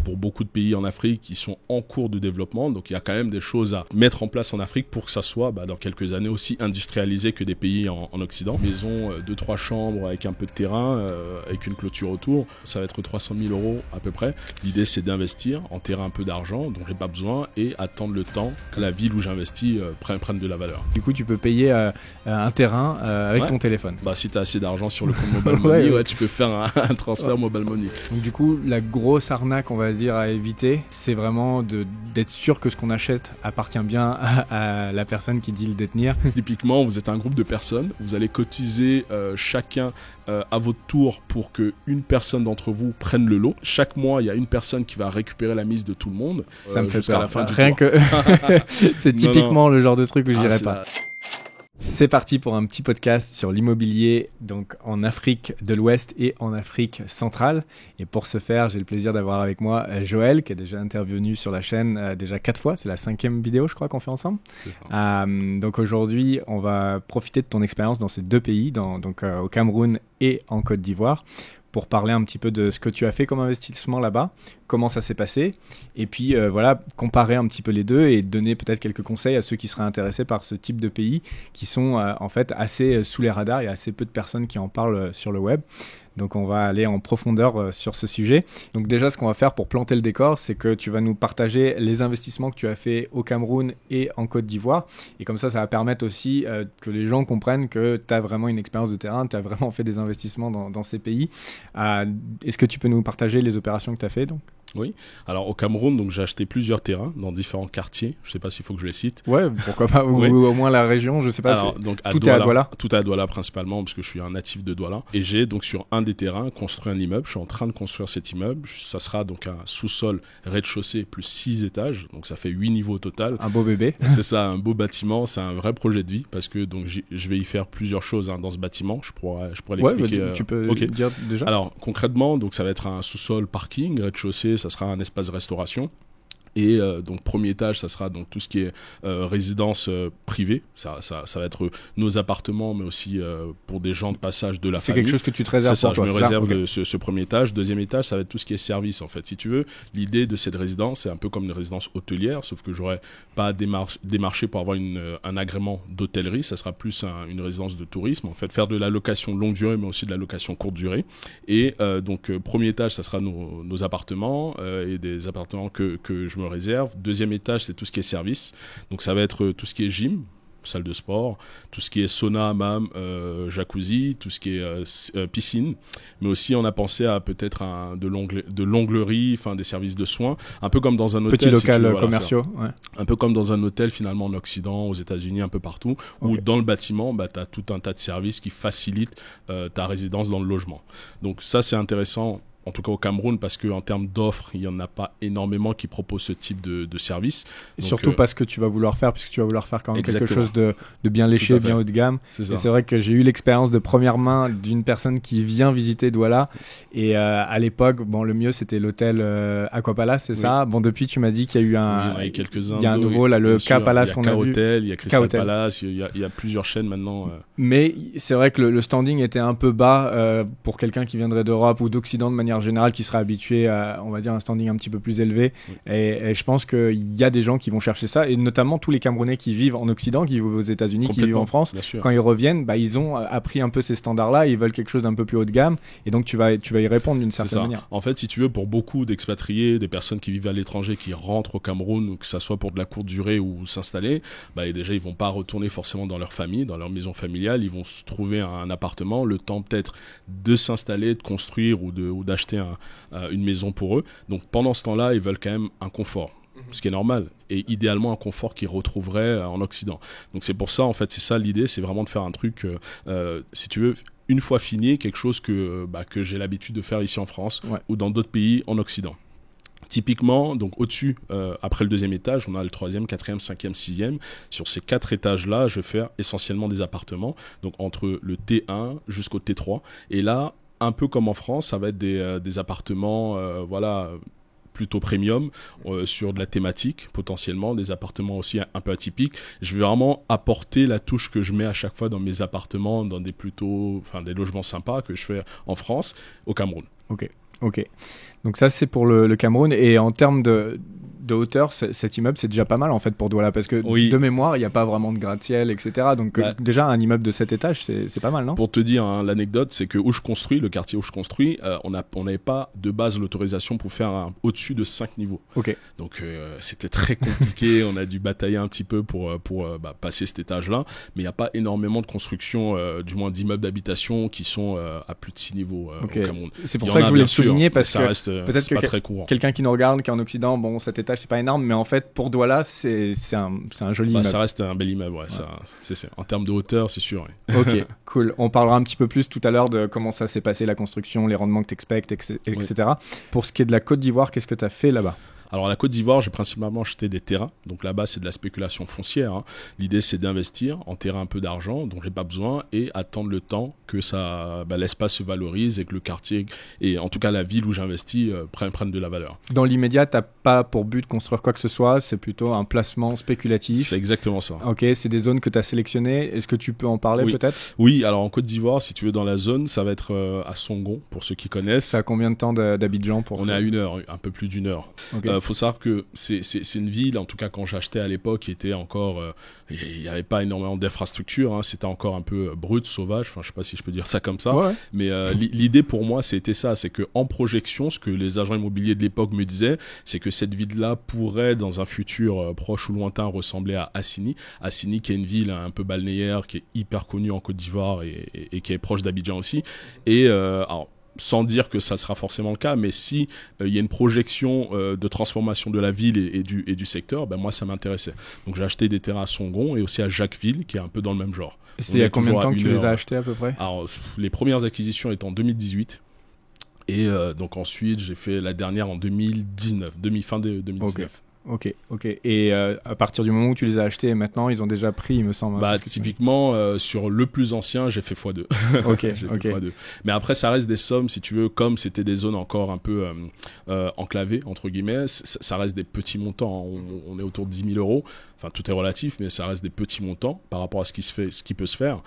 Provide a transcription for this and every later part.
pour beaucoup de pays en Afrique qui sont en cours de développement. Donc il y a quand même des choses à mettre en place en Afrique pour que ça soit dans quelques années aussi industrialisé que des pays en Occident. Maison 2-3 chambres avec un peu de terrain, avec une clôture autour, ça va être 300 000 € à peu près. L'idée c'est d'investir, enterrer un peu d'argent dont j'ai pas besoin et attendre le temps que la ville où j'investis prenne de la valeur. Du coup tu peux payer un terrain avec ton téléphone. Si tu as assez d'argent sur le compte Mobile Money, tu peux faire un transfert Mobile Money. Donc du coup la grosse arnaque on va dire à éviter, c'est vraiment d'être sûr que ce qu'on achète appartient bien à la personne qui dit le détenir. Typiquement, vous êtes un groupe de personnes, vous allez cotiser chacun à votre tour pour qu'une personne d'entre vous prenne le lot. Chaque mois, il y a une personne qui va récupérer la mise de tout le monde. Ça me fait jusqu'à peur. la fin du Rien tour. que c'est typiquement le genre de truc où j'irais pas. Là. C'est parti pour un petit podcast sur l'immobilier donc en Afrique de l'Ouest et en Afrique centrale. Et pour ce faire, j'ai le plaisir d'avoir avec moi Joël, qui est déjà intervenu sur la chaîne déjà 4 fois. C'est la 5e vidéo, je crois, qu'on fait ensemble. C'est ça. Donc aujourd'hui, on va profiter de ton expérience dans ces deux pays, donc au Cameroun et en Côte d'Ivoire, pour parler un petit peu de ce que tu as fait comme investissement là-bas, comment ça s'est passé, et puis comparer un petit peu les deux et donner peut-être quelques conseils à ceux qui seraient intéressés par ce type de pays qui sont en fait assez sous les radars. Il y a assez peu de personnes qui en parlent sur le web. Donc on va aller en profondeur sur ce sujet. Donc déjà, ce qu'on va faire pour planter le décor, c'est que tu vas nous partager les investissements que tu as fait au Cameroun et en Côte d'Ivoire. Et comme ça va permettre aussi que les gens comprennent que tu as vraiment une expérience de terrain, tu as vraiment fait des investissements dans ces pays. Est-ce que tu peux nous partager les opérations que tu as fait donc ? Oui. Alors au Cameroun, donc j'ai acheté plusieurs terrains dans différents quartiers. Je sais pas s'il faut que je les cite. Ouais, pourquoi pas. Ou au moins la région, je sais pas. Alors, donc tout est à Douala. Tout est à Douala principalement parce que je suis un natif de Douala. Et j'ai donc sur un des terrains construit un immeuble. Je suis en train de construire cet immeuble. Ça sera donc un sous-sol rez-de-chaussée plus 6 étages. Donc ça fait 8 niveaux au total. Un beau bébé. C'est ça, un beau bâtiment. C'est un vrai projet de vie parce que donc je vais y faire plusieurs choses dans ce bâtiment. Je pourrais l'expliquer. Tu peux dire déjà. Alors concrètement, donc ça va être un sous-sol parking, rez-de-chaussée, ça sera un espace restauration. Et donc premier étage, ça sera donc tout ce qui est résidence privée. Ça va être nos appartements, mais aussi pour des gens de passage de la famille. C'est quelque chose que tu te réserves pour toi. Je me réserve ce premier étage. Deuxième étage, ça va être tout ce qui est service en fait. Si tu veux, l'idée de cette résidence, c'est un peu comme une résidence hôtelière, sauf que j'aurais pas à démarcher pour avoir un agrément d'hôtellerie. Ça sera plus une résidence de tourisme. En fait, faire de la location longue durée, mais aussi de la location courte durée. Et donc premier étage, ça sera nos appartements et des appartements que je me réserve. Deuxième étage, c'est tout ce qui est service. Donc ça va être tout ce qui est gym, salle de sport, tout ce qui est sauna, hammam, jacuzzi, tout ce qui est piscine. Mais aussi, on a pensé à peut-être de l'onglerie, enfin des services de soins, un peu comme dans un hôtel. Petit local commerciaux. Ouais. Un peu comme dans un hôtel finalement en Occident, aux États-Unis, un peu partout, où dans le bâtiment, tu as tout un tas de services qui facilitent ta résidence dans le logement. Donc ça, c'est intéressant. En tout cas au Cameroun, parce qu'en termes d'offres, il n'y en a pas énormément qui proposent ce type de service. Et donc, surtout parce que tu vas vouloir faire, puisque tu vas vouloir faire quand même quelque chose de bien léché, bien haut de gamme. Et c'est vrai que j'ai eu l'expérience de première main d'une personne qui vient visiter Douala. Et à l'époque, le mieux c'était l'hôtel Aquapalace, c'est ça. Bon, depuis tu m'as dit qu'il y a eu il y a un nouveau, là, le K-Palace qu'on a vu. Il y a Crystal Palace, il y a plusieurs chaînes maintenant. Mais c'est vrai que le standing était un peu bas pour quelqu'un qui viendrait d'Europe ou d'Occident de manière générale, qui serait habitué à, on va dire, un standing un petit peu plus élevé. Et je pense qu'il y a des gens qui vont chercher ça, et notamment tous les Camerounais qui vivent en Occident, qui vivent aux États-Unis, qui vivent en France. Quand ils reviennent, ils ont appris un peu ces standards-là, ils veulent quelque chose d'un peu plus haut de gamme, et donc tu vas y répondre d'une certaine manière. En fait, si tu veux, pour beaucoup d'expatriés, des personnes qui vivent à l'étranger, qui rentrent au Cameroun, que ça soit pour de la courte durée ou s'installer, déjà ils vont pas retourner forcément dans leur famille, dans leur maison familiale, ils vont se trouver un appartement, le temps peut-être de s'installer, de construire ou d'acheter une maison pour eux. Donc pendant ce temps-là, ils veulent quand même un confort, ce qui est normal, et idéalement un confort qu'ils retrouveraient en Occident. Donc c'est pour ça, en fait, c'est ça l'idée, c'est vraiment de faire un truc, si tu veux, une fois fini, quelque chose que j'ai l'habitude de faire ici en France ou dans d'autres pays en Occident. Typiquement, donc au-dessus, après le deuxième étage, on a le troisième, quatrième, cinquième, sixième. Sur ces 4 étages-là, je vais faire essentiellement des appartements, donc entre le T1 jusqu'au T3. Et là, un peu comme en France, ça va être des appartements, plutôt premium, sur de la thématique, potentiellement, des appartements aussi un peu atypiques. Je vais vraiment apporter la touche que je mets à chaque fois dans mes appartements, dans des logements sympas que je fais en France, au Cameroun. Ok. Ok. Donc ça, c'est pour le Cameroun. Et en termes de hauteur, cet immeuble, c'est déjà pas mal en fait pour Douala, parce que de mémoire, il n'y a pas vraiment de gratte-ciel, etc. Donc déjà, un immeuble de 7 étages, c'est pas mal, non? Pour te dire l'anecdote, c'est que où je construis, le quartier où je construis, on n'avait pas de base l'autorisation pour faire au-dessus de 5 niveaux. Ok. Donc c'était très compliqué, on a dû batailler un petit peu pour passer cet étage-là, mais il n'y a pas énormément de constructions, du moins d'immeubles d'habitation qui sont à plus de 6 niveaux au Cameroun. C'est pour ça que je voulais le souligner, parce ça que reste, peut-être que pas très courant. Quelqu'un qui nous regarde, qui est en Occident, bon, cet étage, c'est pas énorme, mais en fait, pour Douala, c'est un joli immeuble. Ça reste un bel immeuble, ouais. Ça, c'est, en termes de hauteur, c'est sûr. Ouais. Ok, cool. On parlera un petit peu plus tout à l'heure de comment ça s'est passé, la construction, les rendements que tu expectes, etc. Pour ce qui est de la Côte d'Ivoire, qu'est-ce que tu as fait là-bas? Alors, à la Côte d'Ivoire, j'ai principalement acheté des terrains. Donc là-bas, c'est de la spéculation foncière. Hein. L'idée, c'est d'investir, enterrer un peu d'argent dont j'ai pas besoin et attendre le temps que l'espace se valorise et que le quartier, et en tout cas la ville où j'investis, prenne de la valeur. Dans l'immédiat, tu n'as pas pour but de construire quoi que ce soit, c'est plutôt un placement spéculatif. C'est exactement ça. Ok, c'est des zones que tu as sélectionnées. Est-ce que tu peux en parler peut-être? Oui, alors en Côte d'Ivoire, si tu veux, dans la zone, ça va être à Songon, pour ceux qui connaissent. Ça a combien de temps d'Abidjan pour... On est à 1 heure, un peu plus d'1 heure. Okay. Faut savoir que c'est une ville, en tout cas quand j'achetais à l'époque, qui était encore, il n'y avait pas énormément d'infrastructures, hein, c'était encore un peu brut, sauvage, enfin je sais pas si je peux dire ça comme ça, mais l'idée pour moi c'était ça, c'est que en projection, ce que les agents immobiliers de l'époque me disaient, c'est que cette ville-là pourrait dans un futur proche ou lointain ressembler à Assini, qui est une ville un peu balnéaire, qui est hyper connue en Côte d'Ivoire et qui est proche d'Abidjan aussi, et alors sans dire que ça sera forcément le cas, mais si il y a une projection de transformation de la ville et du secteur, ben moi ça m'intéressait. Donc j'ai acheté des terrains à Songon et aussi à Jacquesville, qui est un peu dans le même genre. C'était il y a combien de temps que tu les as achetés à peu près? Alors les premières acquisitions étaient en 2018. Et donc ensuite j'ai fait la dernière en 2019, fin de 2019. Ok. Et à partir du moment où tu les as achetés, maintenant, ils ont déjà pris, il me semble. Typiquement, sur le plus ancien, j'ai fait x2. Fait x2. Mais après, ça reste des sommes, si tu veux, comme c'était des zones encore un peu enclavées, entre guillemets, ça reste des petits montants. On est autour de 10 000 euros. Enfin, tout est relatif, mais ça reste des petits montants par rapport à ce qui peut se faire.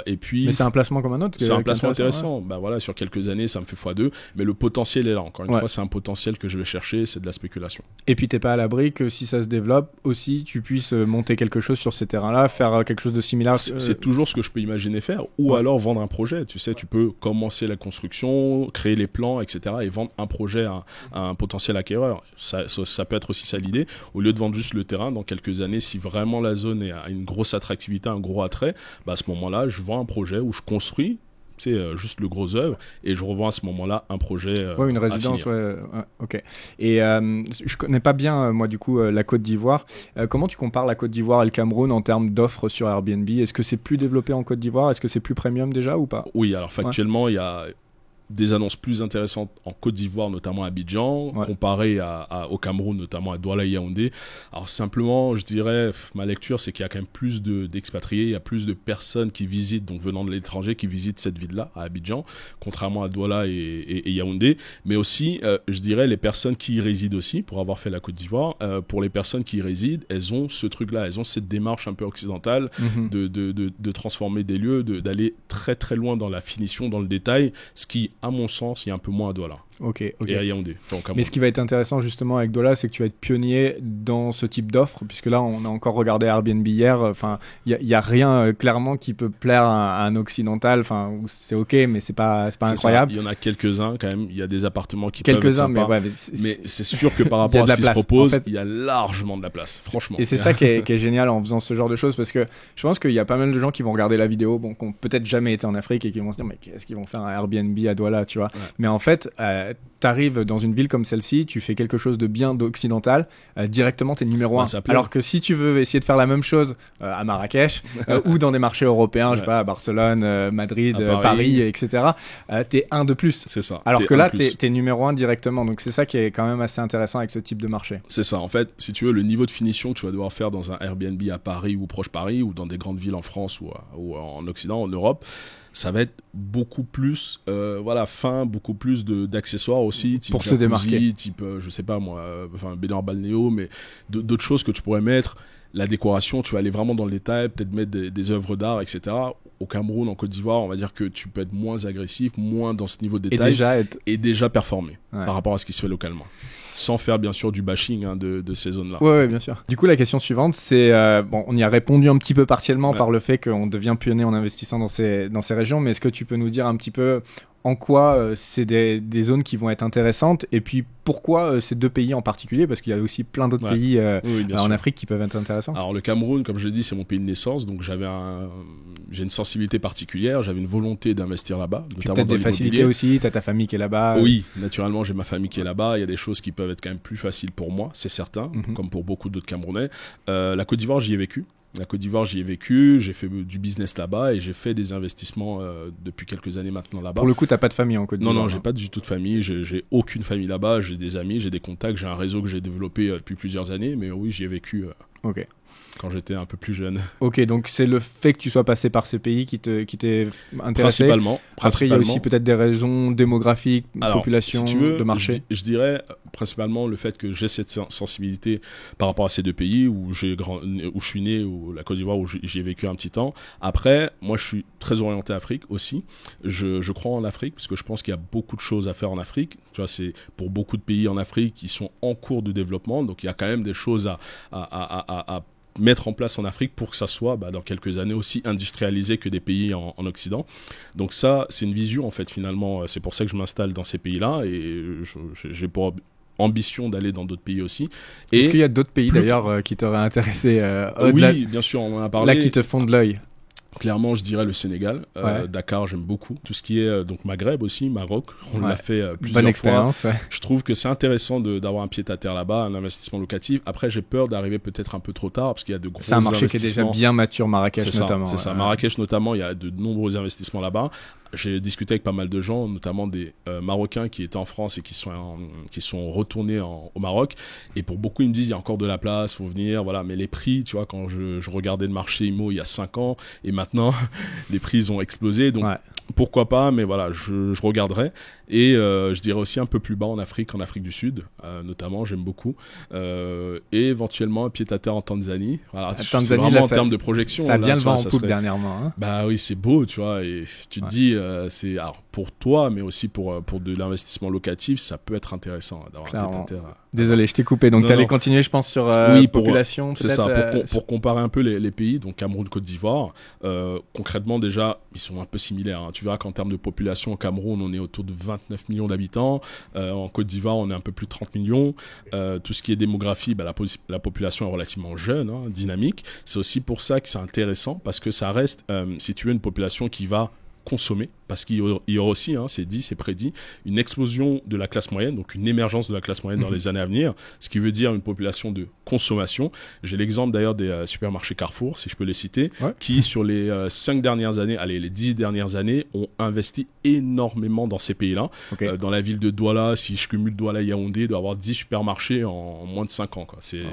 Et puis, mais c'est un placement comme un autre. C'est un placement intéressant. Ouais. Voilà, sur quelques années, ça me fait x2. Mais le potentiel est là. Encore une fois, c'est un potentiel que je vais chercher. C'est de la spéculation. Et puis, t'es pas à l'abri que si ça se développe aussi, tu puisses monter quelque chose sur ces terrains-là, faire quelque chose de similaire. C'est toujours ce que je peux imaginer faire. Ou alors vendre un projet. Tu sais, tu peux commencer la construction, créer les plans, etc. et vendre un projet à un potentiel acquéreur. Ça peut être aussi ça l'idée. Au lieu de vendre juste le terrain, dans quelques années, si vraiment la zone a une grosse attractivité, un gros attrait, à ce moment-là, je vends un projet où je construis, c'est juste le gros œuvre, et je revends à ce moment-là un projet une résidence, ok. Et je connais pas bien, moi, du coup, la Côte d'Ivoire. Comment tu compares la Côte d'Ivoire et le Cameroun en termes d'offres sur Airbnb? Est-ce que c'est plus développé en Côte d'Ivoire? Est-ce que c'est plus premium déjà ou pas? Oui, alors factuellement, il y a des annonces plus intéressantes en Côte d'Ivoire, notamment à Abidjan, comparé au Cameroun, notamment à Douala et Yaoundé. Alors simplement, je dirais, ma lecture, c'est qu'il y a quand même plus d'expatriés, il y a plus de personnes qui visitent, donc venant de l'étranger, qui visitent cette ville-là, à Abidjan, contrairement à Douala et Yaoundé. Mais aussi, je dirais, les personnes qui y résident aussi, pour avoir fait la Côte d'Ivoire, pour les personnes qui y résident, elles ont ce truc-là, elles ont cette démarche un peu occidentale de transformer des lieux, d'aller très très loin dans la finition, dans le détail, ce qui, à mon sens, il y a un peu moins à Douala. Ok. Et à Yaoundé. Mais ce qui va être intéressant justement avec Douala, c'est que tu vas être pionnier dans ce type d'offre, puisque là, on a encore regardé Airbnb hier. Enfin, il y a rien clairement qui peut plaire à un occidental. Enfin, c'est ok, mais c'est pas incroyable. Il y en a quelques-uns quand même. Il y a des appartements qui peuvent être sympas. Mais c'est sûr que par rapport à ce qui se propose, en fait, il y a largement de la place, franchement. Et c'est ça qui est génial en faisant ce genre de choses, parce que je pense qu'il y a pas mal de gens qui vont regarder la vidéo, qui ont peut-être jamais été en Afrique et qui vont se dire mais qu'est-ce qu'ils vont faire un Airbnb à Douala, tu vois. Mais en fait, t'arrives dans une ville comme celle-ci, tu fais quelque chose de bien d'occidental, directement t'es numéro 1. Alors que si tu veux essayer de faire la même chose à Marrakech ou dans des marchés européens, je sais pas, à Barcelone, Madrid, Paris, etc., t'es 1 de plus. C'est ça. Alors que là, t'es numéro 1 directement. Donc c'est ça qui est quand même assez intéressant avec ce type de marché. C'est ça. En fait, si tu veux, le niveau de finition que tu vas devoir faire dans un Airbnb à Paris ou proche Paris ou dans des grandes villes en France ou en Occident, en Europe, ça va être beaucoup plus fin, beaucoup plus d'accessoires aussi, type pour se démarquer, type je sais pas moi, baignoire balnéo, mais d'autres choses que tu pourrais mettre. La décoration, tu vas aller vraiment dans le détail, peut-être mettre des œuvres d'art, etc. Au Cameroun, en Côte d'Ivoire, on va dire que tu peux être moins agressif, moins dans ce niveau de détail et déjà performer par rapport à ce qui se fait localement. Sans faire bien sûr du bashing de ces zones-là. Ouais, bien sûr. Du coup, la question suivante, c'est on y a répondu un petit peu partiellement par le fait qu'on devient pionnier en investissant dans ces régions, mais est-ce que tu peux nous dire un petit peu en quoi c'est des zones qui vont être intéressantes et puis pourquoi ces deux pays en particulier, parce qu'il y a aussi plein d'autres pays en Afrique qui peuvent être intéressants. Alors le Cameroun, comme je l'ai dit, c'est mon pays de naissance, donc j'ai une sensibilité particulière, j'avais une volonté d'investir là-bas. Puis peut-être des facilités aussi, tu as ta famille qui est là-bas. Oui, naturellement j'ai ma famille qui est là-bas, il y a des choses qui peuvent être quand même plus faciles pour moi, c'est certain, comme pour beaucoup d'autres Camerounais. La Côte d'Ivoire, j'y ai vécu. J'ai fait du business là-bas et j'ai fait des investissements depuis quelques années maintenant là-bas. Pour le coup, t'as pas de famille en Côte d'Ivoire? Non, j'ai pas du tout de famille, j'ai aucune famille là-bas, j'ai des amis, j'ai des contacts, j'ai un réseau que j'ai développé depuis plusieurs années, mais oui, j'y ai vécu quand j'étais un peu plus jeune. Ok, donc c'est le fait que tu sois passé par ces pays qui t'est intéressé. Principalement. Après, il y a aussi peut-être des raisons démographiques, population, si tu veux, de marché. Je dirais principalement le fait que j'ai cette sensibilité par rapport à ces deux pays où je suis né, ou la Côte d'Ivoire où j'y ai vécu un petit temps. Après, moi, je suis très orienté Afrique aussi. Je crois en Afrique parce que je pense qu'il y a beaucoup de choses à faire en Afrique. Tu vois, c'est pour beaucoup de pays en Afrique qui sont en cours de développement, donc il y a quand même des choses à mettre en place en Afrique pour que ça soit dans quelques années aussi industrialisé que des pays en Occident. Donc ça, c'est une vision en fait finalement. C'est pour ça que je m'installe dans ces pays-là et j'ai pour ambition d'aller dans d'autres pays aussi. Est-ce qu'il y a d'autres pays d'ailleurs qui t'auraient intéressé Oui, bien sûr, on en a parlé. Là, qui te font de l'œil? Clairement, je dirais le Sénégal. Dakar, j'aime beaucoup. Tout ce qui est donc Maghreb aussi, Maroc, on l'a fait plusieurs Bonne expérience, fois. Je trouve que c'est intéressant d'avoir un pied-à-terre là-bas, un investissement locatif. Après, j'ai peur d'arriver peut-être un peu trop tard parce qu'il y a de gros investissements. C'est un marché qui est déjà bien mature, Marrakech notamment. C'est ça, Marrakech notamment, il y a de nombreux investissements là-bas. J'ai discuté avec pas mal de gens, notamment des Marocains qui étaient en France et qui sont retournés au Maroc. Et pour beaucoup, ils me disent il y a encore de la place, faut venir, voilà. Mais les prix, tu vois, quand je regardais le marché IMO il y a 5 ans et maintenant, les prix ils ont explosé. Donc pourquoi pas, mais voilà, je regarderai. Et je dirais aussi un peu plus bas en Afrique du Sud, notamment, j'aime beaucoup. Et éventuellement un pied-à-terre en Tanzanie. Voilà, Tanzanie, c'est vraiment en termes de projection. Ça a bien le vent en poupe dernièrement. Hein. Bah oui, c'est beau, tu vois. Et tu te dis, c'est alors pour toi, mais aussi pour de l'investissement locatif, ça peut être intéressant d'avoir un pied-à-terre. Désolé, je t'ai coupé. Donc tu allais continuer, je pense, sur population. C'est ça, pour comparer un peu les pays, donc Cameroun, Côte d'Ivoire, concrètement déjà, ils sont un peu similaires. Hein. Tu verras qu'en termes de population, au Cameroun, on est autour de 29 millions d'habitants. En Côte d'Ivoire, on est un peu plus de 30 millions. Tout ce qui est démographie, la population est relativement jeune, dynamique. C'est aussi pour ça que c'est intéressant, parce que ça reste, si tu veux, une population qui va consommer, parce qu'il y aura aussi, c'est dit, c'est prédit, une explosion de la classe moyenne, donc une émergence de la classe moyenne dans les années à venir, ce qui veut dire une population de consommation. J'ai l'exemple d'ailleurs des supermarchés Carrefour, si je peux les citer, qui sur les 5 dernières années, les 10 dernières années, ont investi énormément dans ces pays-là. Dans la ville de Douala, si je cumule Douala et Yaoundé, il doit y avoir 10 supermarchés en moins de 5 ans. Quoi. C'est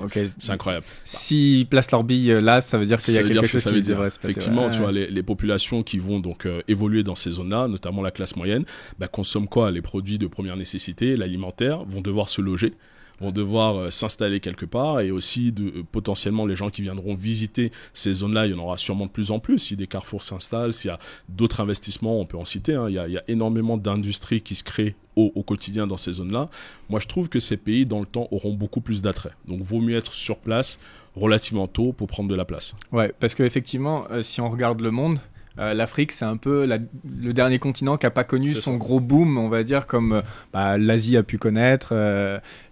incroyable. S'ils placent leur bille là, ça veut dire qu'il y a quelque chose qui devrait se passer. Effectivement, tu vois, les populations qui vont donc évoluer dans ces zones-là, notamment la classe moyenne, consomment quoi? Les produits de première nécessité, l'alimentaire, vont devoir se loger, vont devoir s'installer quelque part, et aussi potentiellement les gens qui viendront visiter ces zones-là, il y en aura sûrement de plus en plus. Si des carrefours s'installent, s'il y a d'autres investissements, on peut en citer, il y a énormément d'industries qui se créent au quotidien dans ces zones-là. Moi, je trouve que ces pays, dans le temps, auront beaucoup plus d'attrait. Donc, vaut mieux être sur place relativement tôt pour prendre de la place. Ouais, parce qu'effectivement, si on regarde le monde, l'Afrique, c'est un peu le dernier continent qui n'a pas connu son gros boom, on va dire, comme l'Asie a pu connaître,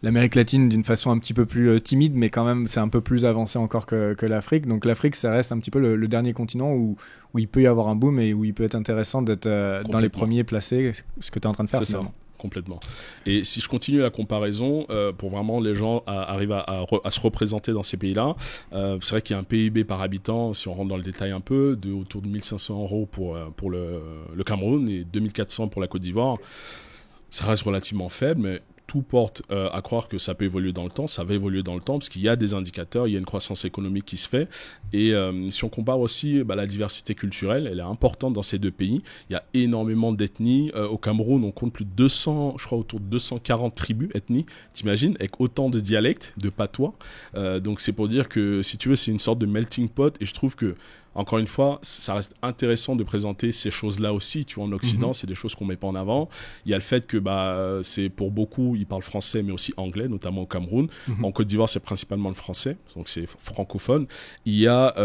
l'Amérique latine d'une façon un petit peu plus timide, mais quand même, c'est un peu plus avancé encore que l'Afrique. Donc l'Afrique, ça reste un petit peu le dernier continent où il peut y avoir un boom et où il peut être intéressant d'être dans les premiers placés, ce que tu es en train de faire finalement. Complètement. Et si je continue la comparaison, pour vraiment les gens arrivent à se représenter dans ces pays-là, c'est vrai qu'il y a un PIB par habitant, si on rentre dans le détail un peu, autour de 1 500 € pour le Cameroun et 2 400 pour la Côte d'Ivoire. Ça reste relativement faible, mais tout porte à croire que ça peut évoluer dans le temps. Ça va évoluer dans le temps parce qu'il y a des indicateurs, il y a une croissance économique qui se fait. Et si on compare aussi la diversité culturelle, elle est importante dans ces deux pays. Il y a énormément d'ethnies. Au Cameroun, on compte plus de 200, je crois autour de 240 tribus, ethnies, t'imagines, avec autant de dialectes, de patois. Donc c'est pour dire que, si tu veux, c'est une sorte de melting pot. Et je trouve que, encore une fois, ça reste intéressant de présenter ces choses-là aussi. Tu vois, en Occident, c'est des choses qu'on met pas en avant. Il y a le fait que c'est pour beaucoup, ils parlent français, mais aussi anglais, notamment au Cameroun. En Côte d'Ivoire, c'est principalement le français, donc c'est francophone. Il y a,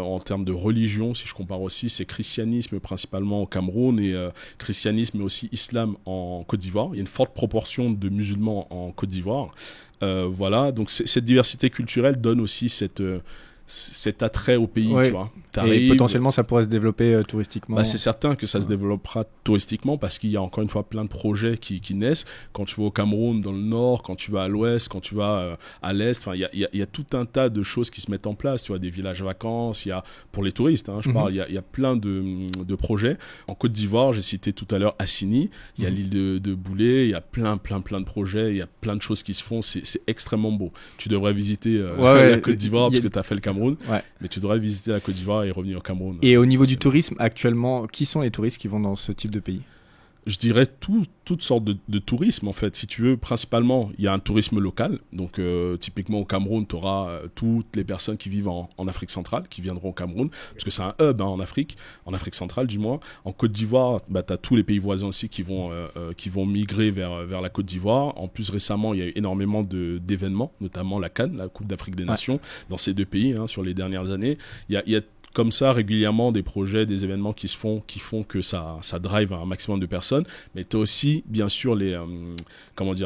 en termes de religion, si je compare aussi, c'est christianisme principalement au Cameroun et christianisme et aussi islam en Côte d'Ivoire. Il y a une forte proportion de musulmans en Côte d'Ivoire. Voilà, donc cette diversité culturelle donne aussi cet attrait au pays, tu vois. Et potentiellement, ça pourrait se développer touristiquement. C'est certain que ça se développera touristiquement parce qu'il y a encore une fois plein de projets qui naissent. Quand tu vas au Cameroun, dans le nord, quand tu vas à l'ouest, quand tu vas à l'est, il y a tout un tas de choses qui se mettent en place. Tu vois, des villages vacances, il y a, pour les touristes, je parle, il y a plein de projets. En Côte d'Ivoire, j'ai cité tout à l'heure Assini, il y a l'île de Boulé, il y a plein de projets, il y a plein de choses qui se font. C'est extrêmement beau. Tu devrais visiter la Côte d'Ivoire parce que tu as fait le Cameroun, mais tu devrais visiter la Côte d'Ivoire et revenir au Cameroun. Et au niveau du tourisme, actuellement, qui sont les touristes qui vont dans ce type de pays ? Je dirais toutes sortes de tourisme, en fait. Si tu veux, principalement, il y a un tourisme local. Donc, typiquement, au Cameroun, tu auras toutes les personnes qui vivent en Afrique centrale, qui viendront au Cameroun, parce que c'est un hub en Afrique centrale, du moins. En Côte d'Ivoire, tu as tous les pays voisins aussi qui vont migrer vers la Côte d'Ivoire. En plus, récemment, il y a eu énormément d'événements, notamment la CAN, la Coupe d'Afrique des Nations, dans ces deux pays, sur les dernières années. Il y a comme ça régulièrement des projets, des événements qui font que ça drive un maximum de personnes. Mais tu as aussi bien sûr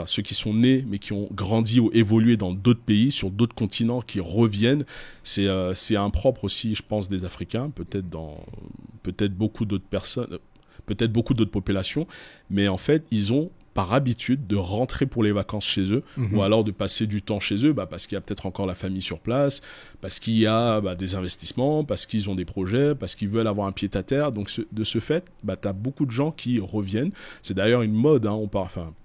ceux qui sont nés mais qui ont grandi ou évolué dans d'autres pays, sur d'autres continents, qui reviennent. C'est impropre aussi, je pense, des Africains, peut-être beaucoup d'autres personnes, peut-être beaucoup d'autres populations, mais en fait ils ont par habitude de rentrer pour les vacances chez eux, ou alors de passer du temps chez eux, parce qu'il y a peut-être encore la famille sur place, parce qu'il y a des investissements, parce qu'ils ont des projets, parce qu'ils veulent avoir un pied-à-terre. Donc de ce fait, tu as beaucoup de gens qui reviennent. C'est d'ailleurs une mode,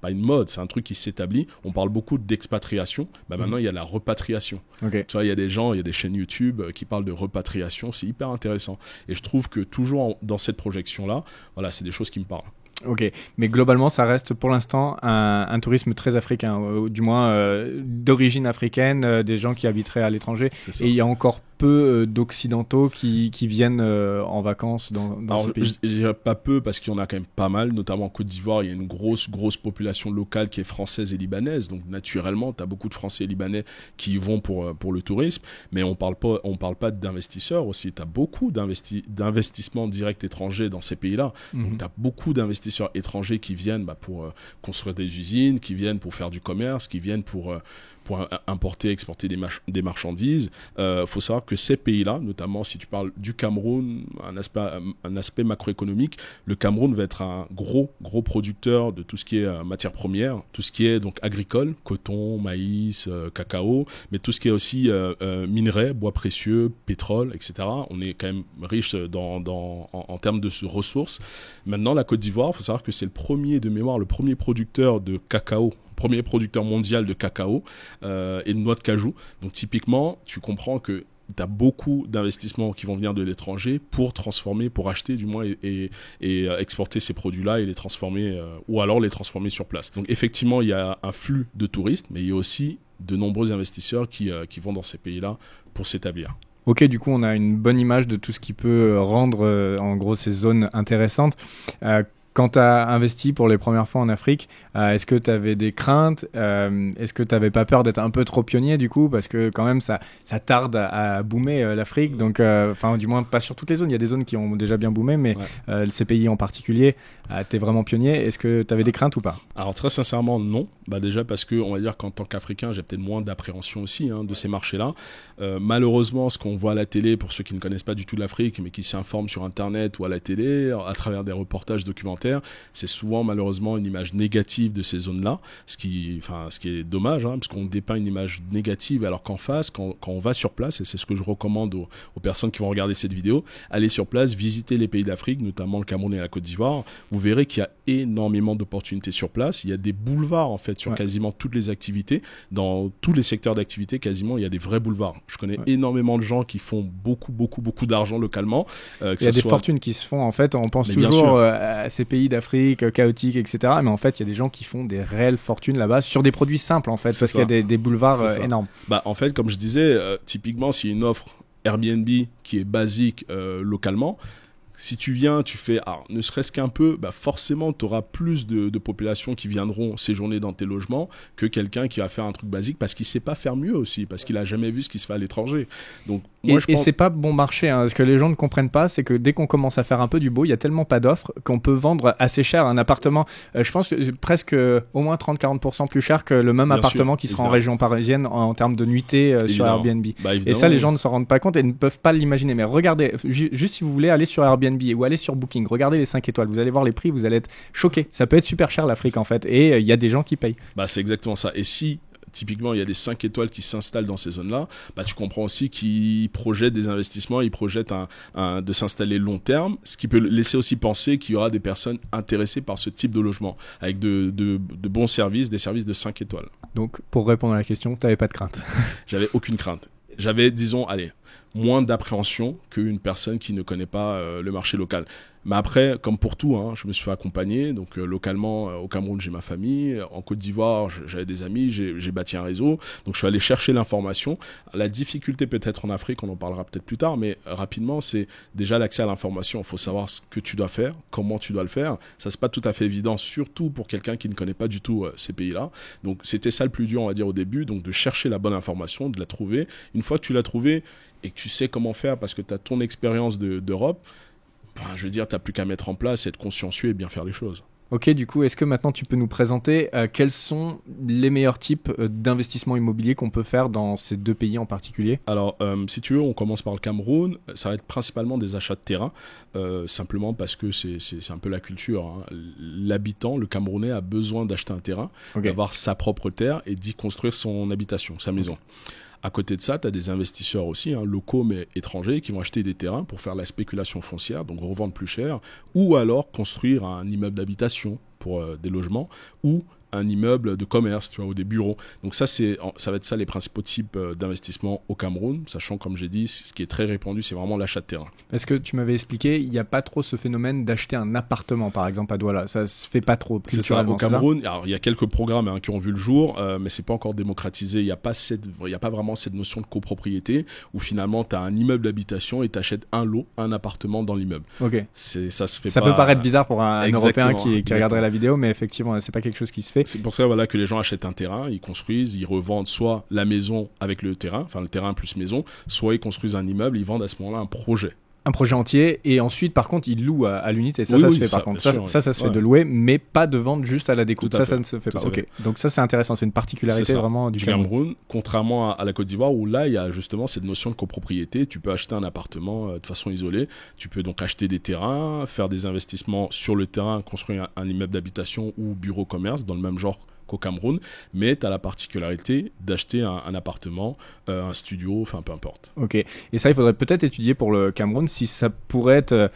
pas une mode, c'est un truc qui s'établit. On parle beaucoup d'expatriation. Maintenant, il y a la repatriation. Tu vois, il y a des gens, il y a des chaînes YouTube qui parlent de repatriation. C'est hyper intéressant. Et je trouve que toujours dans cette projection-là, voilà, c'est des choses qui me parlent. Ok, mais globalement, ça reste pour l'instant un tourisme très africain, du moins d'origine africaine, des gens qui habiteraient à l'étranger. Et il y a encore peu d'occidentaux qui viennent en vacances dans ce pays. Je dirais pas peu, parce qu'il y en a quand même pas mal, notamment en Côte d'Ivoire. Il y a une grosse population locale qui est française et libanaise. Donc naturellement, tu as beaucoup de Français et Libanais qui y vont pour le tourisme. Mais on parle pas d'investisseurs aussi. Tu as beaucoup d'investissements directs étrangers dans ces pays-là. Donc tu as beaucoup d'investisseurs étrangers qui viennent pour construire des usines, qui viennent pour faire du commerce, qui viennent pour importer, exporter des marchandises. Faut savoir que ces pays-là, notamment si tu parles du Cameroun, un aspect macroéconomique, le Cameroun va être un gros producteur de tout ce qui est matières premières, tout ce qui est donc agricole, coton, maïs, cacao, mais tout ce qui est aussi minerais, bois précieux, pétrole, etc. On est quand même riche en termes de ressources. Maintenant, la Côte d'Ivoire, il faut savoir que c'est le premier producteur de cacao, premier producteur mondial de cacao et de noix de cajou. Donc typiquement, tu comprends que tu as beaucoup d'investissements qui vont venir de l'étranger pour transformer, pour acheter du moins et exporter ces produits-là et les transformer ou alors les transformer sur place. Donc effectivement, il y a un flux de touristes, mais il y a aussi de nombreux investisseurs qui vont dans ces pays-là pour s'établir. Ok, du coup, on a une bonne image de tout ce qui peut rendre, en gros, ces zones intéressantes. Quand tu as investi pour les premières fois en Afrique, est-ce que tu avais des craintes ? Est-ce que tu n'avais pas peur d'être un peu trop pionnier du coup ? Parce que quand même, ça tarde à boomer l'Afrique. Donc, du moins, pas sur toutes les zones. Il y a des zones qui ont déjà bien boomé, mais ces pays en particulier, tu es vraiment pionnier. Est-ce que tu avais des craintes ou pas ? Alors, très sincèrement, non. Déjà parce que, on va dire qu'en tant qu'Africain, j'ai peut-être moins d'appréhension aussi de ces marchés-là. Malheureusement, ce qu'on voit à la télé, pour ceux qui ne connaissent pas du tout l'Afrique, mais qui s'informent sur Internet ou à la télé, à travers des reportages documentaires, c'est souvent malheureusement une image négative négative de ces zones-là, ce qui est dommage, hein, parce qu'on dépeint une image négative, alors qu'en face, quand on va sur place, et c'est ce que je recommande aux personnes qui vont regarder cette vidéo, aller sur place, visiter les pays d'Afrique, notamment le Cameroun et la Côte d'Ivoire, vous verrez qu'il y a énormément d'opportunités sur place. Il y a des boulevards en fait sur quasiment toutes les activités, dans tous les secteurs d'activité quasiment, il y a des vrais boulevards. Je connais énormément de gens qui font beaucoup d'argent localement. Il y a des fortunes qui se font en fait, on pense toujours à ces pays d'Afrique chaotiques, etc. Mais en fait, il y a des gens qui font des réelles fortunes là-bas sur des produits simples en fait, parce qu'il y a des boulevards énormes. Bah, en fait, comme je disais, typiquement, s'il y a une offre Airbnb qui est basique localement, si tu viens, tu fais ne serait-ce qu'un peu, bah forcément, tu auras plus de populations qui viendront séjourner dans tes logements que quelqu'un qui va faire un truc basique parce qu'il ne sait pas faire mieux aussi, parce qu'il n'a jamais vu ce qui se fait à l'étranger. Donc, moi, et c'est pas bon marché, hein. Ce que les gens ne comprennent pas, c'est que dès qu'on commence à faire un peu du beau, il y a tellement pas d'offres qu'on peut vendre assez cher un appartement. Je pense que presque au moins 30-40% plus cher que le même Bien appartement sûr, qui sera en région parisienne en termes de nuitée sur Airbnb. Bah, et ça, les gens ne s'en rendent pas compte et ne peuvent pas l'imaginer. Mais regardez, juste si vous voulez aller sur Airbnb ou aller sur Booking, regardez les 5 étoiles, vous allez voir les prix, vous allez être choqués. Ça peut être super cher l'Afrique en fait, et il y a des gens qui payent. Bah, c'est exactement ça. Et si typiquement il y a des 5 étoiles qui s'installent dans ces zones-là, bah, tu comprends aussi qu'ils projettent des investissements, ils projettent de s'installer long terme, ce qui peut laisser aussi penser qu'il y aura des personnes intéressées par ce type de logement, avec de bons services, des services de 5 étoiles. Donc pour répondre à la question, tu n'avais pas de crainte? J'avais aucune crainte. J'avais, disons, moins d'appréhension qu'une personne qui ne connaît pas le marché local. Mais après, comme pour tout, hein, je me suis fait accompagner. Donc localement, au Cameroun, j'ai ma famille. En Côte d'Ivoire, j'avais des amis. J'ai bâti un réseau. Donc je suis allé chercher l'information. La difficulté peut-être en Afrique, on en parlera peut-être plus tard, mais rapidement, c'est déjà l'accès à l'information. Il faut savoir ce que tu dois faire, comment tu dois le faire. Ça, c'est pas tout à fait évident, surtout pour quelqu'un qui ne connaît pas du tout ces pays-là. Donc c'était ça le plus dur, on va dire, au début. Donc de chercher la bonne information, de la trouver. Une fois que tu l'as trouvée et que tu sais comment faire parce que tu as ton expérience d'Europe, je veux dire, tu n'as plus qu'à mettre en place, être consciencieux et bien faire les choses. Ok, du coup, est-ce que maintenant tu peux nous présenter quels sont les meilleurs types d'investissements immobiliers qu'on peut faire dans ces deux pays en particulier? Alors, si tu veux, on commence par le Cameroun. Ça va être principalement des achats de terrain, simplement parce que c'est un peu la culture, hein. L'habitant, le Camerounais, a besoin d'acheter un terrain, d'avoir sa propre terre et d'y construire son habitation, sa maison. À côté de ça, tu as des investisseurs aussi, hein, locaux mais étrangers, qui vont acheter des terrains pour faire la spéculation foncière, donc revendre plus cher, ou alors construire un immeuble d'habitation pour des logements, ou un immeuble de commerce, tu vois, ou des bureaux. Donc ça va être ça les principaux types d'investissements au Cameroun, sachant, comme j'ai dit, ce qui est très répandu, c'est vraiment l'achat de terrain. Est-ce que tu m'avais expliqué, il n'y a pas trop ce phénomène d'acheter un appartement, par exemple, à Douala? Ça se fait pas trop culturellement. C'est ça, au Cameroun, alors, il y a quelques programmes qui ont vu le jour, mais c'est pas encore démocratisé. Il n'y a pas vraiment cette notion de copropriété, où finalement, tu as un immeuble d'habitation et tu achètes un lot, un appartement dans l'immeuble. Ok. Ça se fait ça pas... peut paraître bizarre pour un Européen qui exactement. regarderait la vidéo, mais effectivement, c'est pas quelque chose qui se fait. C'est pour ça que les gens achètent un terrain, ils construisent, ils revendent soit la maison avec le terrain, enfin le terrain plus maison, soit ils construisent un immeuble, ils vendent à ce moment-là un projet. Un projet entier, et ensuite par contre ils louent à l'unité, ça se fait par contre, ça se fait de louer, mais pas de vendre juste à la découpe, ça ne se fait pas. Ok, donc ça c'est intéressant, c'est une particularité vraiment du Cameroun, contrairement à la Côte d'Ivoire où là il y a justement cette notion de copropriété. Tu peux acheter un appartement de façon isolée, tu peux donc acheter des terrains, faire des investissements sur le terrain, construire un immeuble d'habitation ou bureau commerce dans le même genre qu'au Cameroun, mais tu as la particularité d'acheter un appartement, un studio, enfin peu importe. Ok, et ça il faudrait peut-être étudier pour le Cameroun si ça pourrait être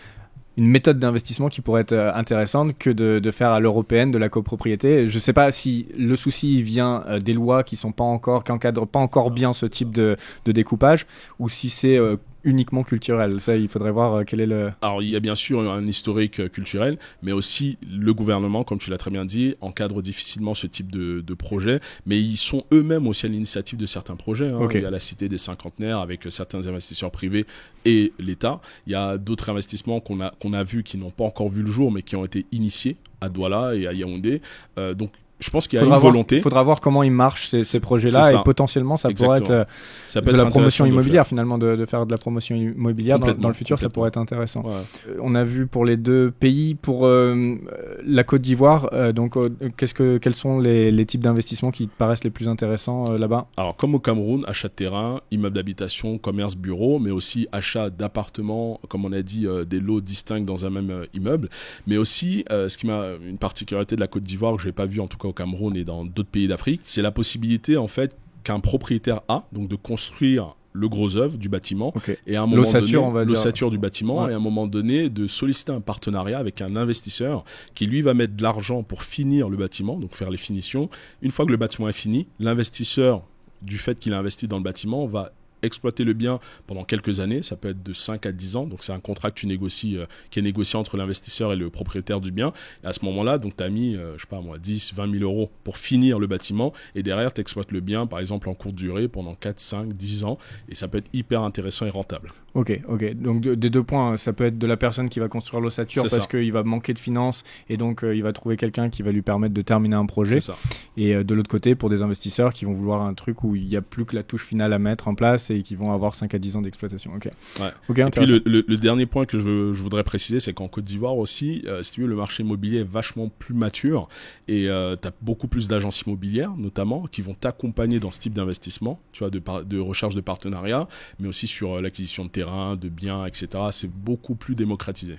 une méthode d'investissement qui pourrait être intéressante que de faire à l'européenne de la copropriété. Je ne sais pas si le souci vient des lois qui encadrent pas encore bien ce type de découpage, ou si c'est uniquement culturel. Ça, il faudrait voir quel est le... Alors, il y a bien sûr un historique culturel, mais aussi le gouvernement, comme tu l'as très bien dit, encadre difficilement ce type de projet, mais ils sont eux-mêmes aussi à l'initiative de certains projets. Hein. Okay. Il y a la Cité des Cinquantenaires avec certains investisseurs privés et l'État. Il y a d'autres investissements qu'on a vus qui n'ont pas encore vu le jour, mais qui ont été initiés à Douala et à Yaoundé. Donc, je pense qu'il y a une volonté. Il faudra voir comment ils marchent ces projets-là, et potentiellement ça pourrait être ça peut de être la promotion immobilière finalement, de faire de la promotion immobilière dans le futur, ça pourrait être intéressant. Ouais. On a vu pour les deux pays, pour la Côte d'Ivoire, donc quels sont les types d'investissements qui te paraissent les plus intéressants là-bas? Alors comme au Cameroun, achat de terrain, immeuble d'habitation, commerce, bureau, mais aussi achat d'appartements, comme on a dit, des lots distincts dans un même immeuble, mais aussi ce qui m'a une particularité de la Côte d'Ivoire que je n'ai pas vu en tout cas au Cameroun et dans d'autres pays d'Afrique, c'est la possibilité en fait qu'un propriétaire a, donc de construire le gros œuvre du bâtiment, et à un moment donné, l'ossature du bâtiment, et à un moment donné de solliciter un partenariat avec un investisseur qui lui va mettre de l'argent pour finir le bâtiment, donc faire les finitions. Une fois que le bâtiment est fini, l'investisseur, du fait qu'il a investi dans le bâtiment, va exploiter le bien pendant quelques années, ça peut être de 5 à 10 ans, donc c'est un contrat que tu négocies, qui est négocié entre l'investisseur et le propriétaire du bien, et à ce moment-là, donc tu as mis, je sais pas moi, 10, 20 000 euros pour finir le bâtiment, et derrière tu exploites le bien, par exemple en courte durée, pendant 4, 5, 10 ans, et ça peut être hyper intéressant et rentable. Ok, donc des deux points, ça peut être de la personne qui va construire l'ossature parce qu'il va manquer de finances, et donc il va trouver quelqu'un qui va lui permettre de terminer un projet, et de l'autre côté, pour des investisseurs qui vont vouloir un truc où il n'y a plus que la touche finale à mettre en place, et qui vont avoir 5 à 10 ans d'exploitation. Et puis le dernier point que je voudrais préciser, c'est qu'en Côte d'Ivoire aussi, si tu veux, le marché immobilier est vachement plus mature, et tu as beaucoup plus d'agences immobilières notamment qui vont t'accompagner dans ce type d'investissement, tu vois, de recherche de partenariat, mais aussi sur l'acquisition de terrain, de biens, etc. C'est beaucoup plus démocratisé.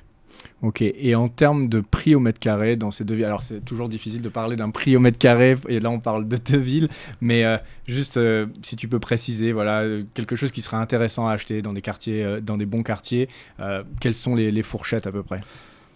Ok, et en termes de prix au mètre carré dans ces deux villes, alors c'est toujours difficile de parler d'un prix au mètre carré, et là on parle de deux villes, mais juste si tu peux préciser, voilà, quelque chose qui serait intéressant à acheter dans des quartiers, dans des bons quartiers, quelles sont les fourchettes à peu près?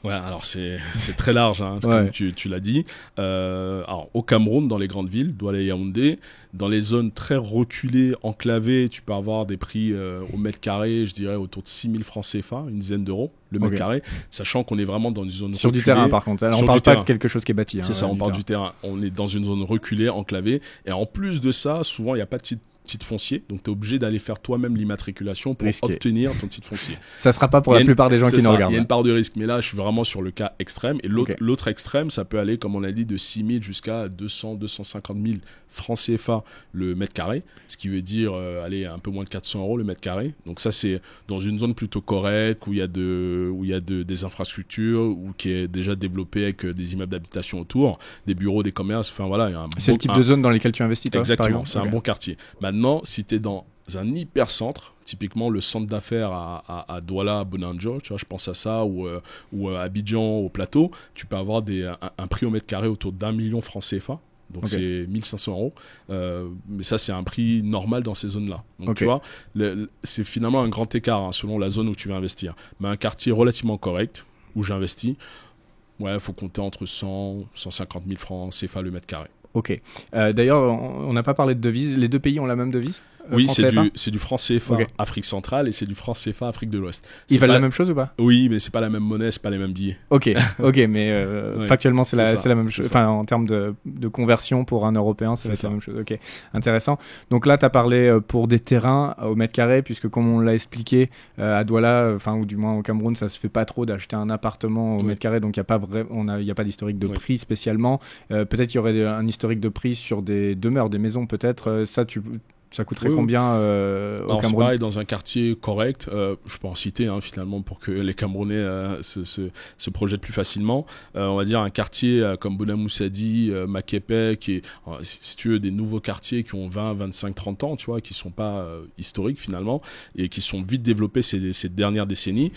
Ouais, alors c'est très large, hein, comme tu l'as dit. Alors au Cameroun, dans les grandes villes, Douala et Yaoundé, dans les zones très reculées, enclavées, tu peux avoir des prix au mètre carré, je dirais autour de 6 000 francs CFA, une dizaine d'euros le mètre carré, sachant qu'on est vraiment dans une zone sur reculée. Du terrain par contre, on parle pas de quelque chose qui est bâti. C'est ça, on parle du terrain. On est dans une zone reculée, enclavée, et en plus de ça, souvent il n'y a pas de titre foncier, donc tu es obligé d'aller faire toi-même l'immatriculation pour obtenir ton titre foncier. Ça sera pas pour la plupart des gens qui nous regardent. Il y a une part de risque, mais là je suis vraiment sur le cas extrême, et l'autre extrême, ça peut aller, comme on l'a dit, de 6 000 jusqu'à 200, 250 000 francs CFA le mètre carré, ce qui veut dire aller un peu moins de 400 euros le mètre carré. Donc ça c'est dans une zone plutôt correcte, où il y a des infrastructures, ou qui est déjà développée avec des immeubles d'habitation autour, des bureaux, des commerces, enfin voilà. C'est le type de zone dans lesquelles tu investis, toi? Exactement, c'est un bon quartier. Maintenant, si tu es dans un hyper-centre, typiquement le centre d'affaires à Douala, à Bonanjo, tu vois, je pense à ça, ou à Abidjan, au Plateau, tu peux avoir un prix au mètre carré autour d'1 million francs CFA. Donc c'est 1 500 euros. Mais ça, c'est un prix normal dans ces zones-là. Donc tu vois, c'est finalement un grand écart, hein, selon la zone où tu vas investir. Mais un quartier relativement correct, où j'investis, il faut compter entre 100 150 000 francs CFA le mètre carré. Ok. D'ailleurs, on n'a pas parlé de devise. Les deux pays ont la même devise? Oui, c'est du franc CFA Afrique centrale, et c'est du franc CFA Afrique de l'Ouest. Ils valent la même chose ou pas? Oui, mais c'est pas la même monnaie, c'est pas les mêmes billets. Ok, mais factuellement c'est la même chose. Enfin, en termes de conversion pour un Européen, c'est la même chose. Ok, intéressant. Donc là, tu as parlé pour des terrains au mètre carré, puisque comme on l'a expliqué, à Douala, ou du moins au Cameroun, ça se fait pas trop d'acheter un appartement au mètre carré, donc il n'y a pas d'historique de prix spécialement. Peut-être qu'il y aurait un historique de prix sur des demeures, des maisons peut-être. Ça coûterait combien au Cameroun? C'est pareil, dans un quartier correct, je peux en citer finalement pour que les Camerounais se projettent plus facilement. On va dire un quartier comme Bonamoussadi, Makepe, qui est, si tu veux, des nouveaux quartiers qui ont 20, 25, 30 ans, tu vois, qui sont pas historiques finalement, et qui sont vite développés ces dernières décennies.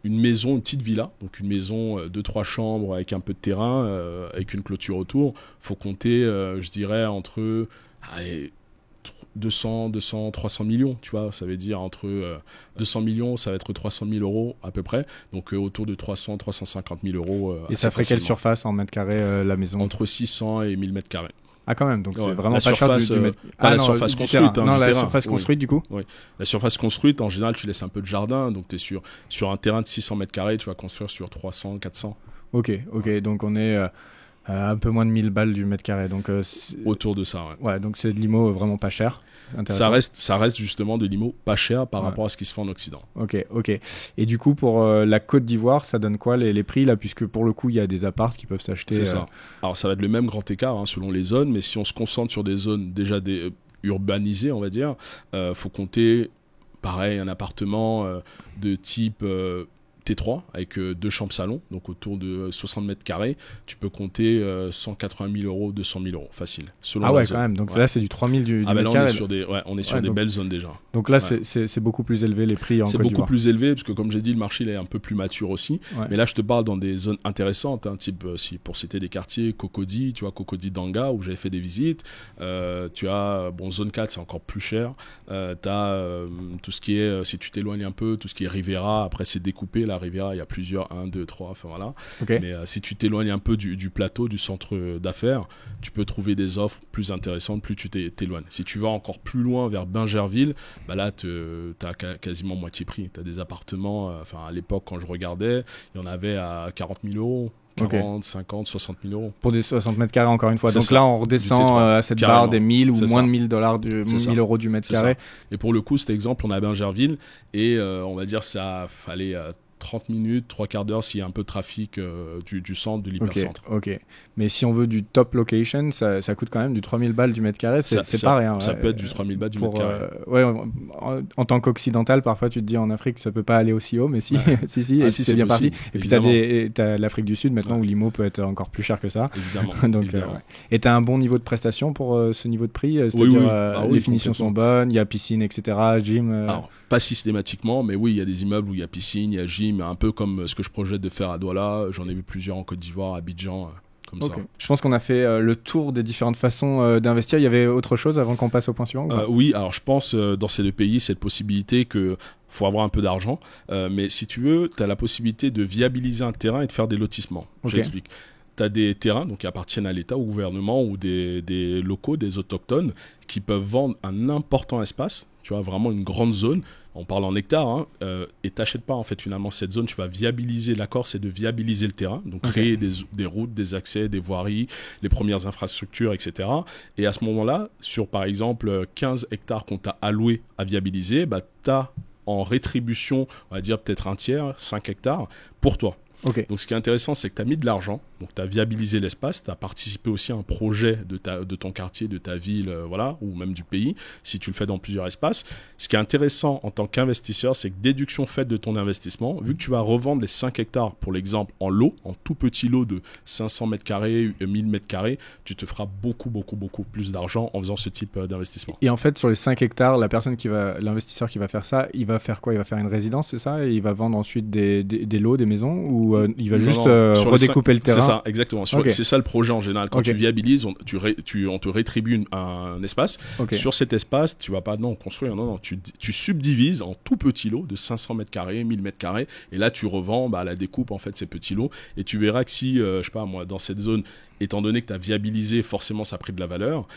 Une maison, une petite villa, donc une maison 2-3 chambres avec un peu de terrain, avec une clôture autour, faut compter, je dirais, entre 200, 300 millions, tu vois, ça veut dire entre 200 millions, ça va être 300 000 euros à peu près, donc autour de 300, 350 000 euros. Et ça ferait quelle surface en mètre carré la maison? Entre 600 et 1000 mètres carrés. Ah quand même, donc c'est vraiment pas cher du mètre. La surface construite. La surface construite du coup. Oui. La surface construite, en général, tu laisses un peu de jardin, donc tu es sur un terrain de 600 mètres carrés, tu vas construire sur 300, 400. Ok, donc on est Un peu moins de 1000 balles du mètre carré. Donc, autour de ça, ouais. Ouais, donc c'est de l'IMO vraiment pas cher. Ça reste justement de l'IMO pas cher par rapport à ce qui se fait en Occident. Ok. Et du coup, pour la Côte d'Ivoire, ça donne quoi les prix là, puisque pour le coup, il y a des apparts qui peuvent s'acheter. C'est ça. Alors, ça va être le même grand écart hein, selon les zones, mais si on se concentre sur des zones déjà urbanisées, on va dire, faut compter, pareil, un appartement de type T3 avec 2 chambres salon, donc autour de 60 mètres carrés, tu peux compter 180 000 euros, 200 000 euros, facile. Ah ouais, quand même. Donc là, c'est du 3 000 du mètre carré. On est sur des belles zones déjà. Donc là, c'est beaucoup plus élevé les prix en Côte d'Ivoire. C'est beaucoup plus élevé parce que, comme j'ai dit, le marché il est un peu plus mature aussi. Ouais. Mais là, je te parle dans des zones intéressantes, hein, type, pour citer des quartiers, Cocody, tu vois, Cocody Danga, où j'avais fait des visites. Tu as, zone 4, c'est encore plus cher. Tu as tout ce qui est, si tu t'éloignes un peu, tout ce qui est Riviera, après c'est découpé. La Riviera, il y a plusieurs, 1, 2, 3, enfin voilà. Okay. Mais si tu t'éloignes un peu du plateau, du centre d'affaires, tu peux trouver des offres plus intéressantes plus tu t'éloignes. Si tu vas encore plus loin vers Bingerville, bah là, tu as quasiment moitié prix. Tu as des appartements, à l'époque, quand je regardais, il y en avait à 40 000 euros. 40, 50, 60 000 euros. Pour des 60 mètres carrés, encore une fois. Donc là, on redescend à cette barre des 1000 ou moins de 1000 $, 1000 euros du mètre carré. Et pour le coup, cet exemple, on a Bingerville et on va dire ça fallait 30 minutes, 3 quarts d'heure s'il y a un peu de trafic du centre, de l'hypercentre. Ok. Mais si on veut du top location, ça coûte quand même du 3000 balles du mètre carré, c'est pas rien. Ça peut être du 3000 balles du mètre carré. En tant qu'occidental, parfois tu te dis en Afrique, ça peut pas aller aussi haut, mais si, si, et si c'est bien parti. Et puis t'as l'Afrique du Sud maintenant où l'IMO peut être encore plus cher que ça. Évidemment. Donc, évidemment. Et t'as un bon niveau de prestation pour ce niveau de prix, c'est-à-dire les finitions sont bonnes, il y a piscine, etc., gym. Alors, pas systématiquement, mais oui, il y a des immeubles où il y a piscine, il y a gym, un peu comme ce que je projette de faire à Douala. J'en ai vu plusieurs en Côte d'Ivoire, à Abidjan, comme ça. Je pense qu'on a fait le tour des différentes façons d'investir. Il y avait autre chose avant qu'on passe au point suivant Oui, alors je pense dans ces deux pays, cette possibilité que faut avoir un peu d'argent, mais si tu veux, tu as la possibilité de viabiliser un terrain et de faire des lotissements. J'explique. Tu as des terrains donc, qui appartiennent à l'État, au gouvernement ou des locaux, des autochtones qui peuvent vendre un important espace, tu vois, vraiment une grande zone. On parle en hectares, hein, et t'achètes pas en fait finalement cette zone, tu vas viabiliser, l'accord c'est de viabiliser le terrain, donc créer des routes, des accès, des voiries, les premières infrastructures, etc. Et à ce moment-là, sur par exemple 15 hectares qu'on t'a alloué à viabiliser, bah, t'as en rétribution, on va dire peut-être un tiers, 5 hectares pour toi. Donc ce qui est intéressant, c'est que tu as mis de l'argent, donc tu as viabilisé l'espace, tu as participé aussi à un projet de ton quartier, de ta ville, voilà, ou même du pays, si tu le fais dans plusieurs espaces. Ce qui est intéressant en tant qu'investisseur, c'est que déduction faite de ton investissement, vu que tu vas revendre les 5 hectares, pour l'exemple, en lot, en tout petit lot de 500 mètres carrés, 1000 mètres carrés, tu te feras beaucoup plus d'argent en faisant ce type d'investissement. Et en fait, sur les 5 hectares, l'investisseur qui va faire ça, il va faire quoi? Il va faire une résidence, c'est ça? Et il va vendre ensuite des lots, des maisons, ou il va juste redécouper le terrain? C'est ça, exactement. C'est ça le projet en général. Quand tu viabilises, on te rétribue un espace. Sur cet espace, tu vas pas construire, tu subdivises en tout petits lots de 500 mètres carrés, 1000 mètres carrés, et là tu revends à la découpe en fait ces petits lots, et tu verras que si, je sais pas moi, dans cette zone, étant donné que tu as viabilisé, forcément ça a pris de la valeur,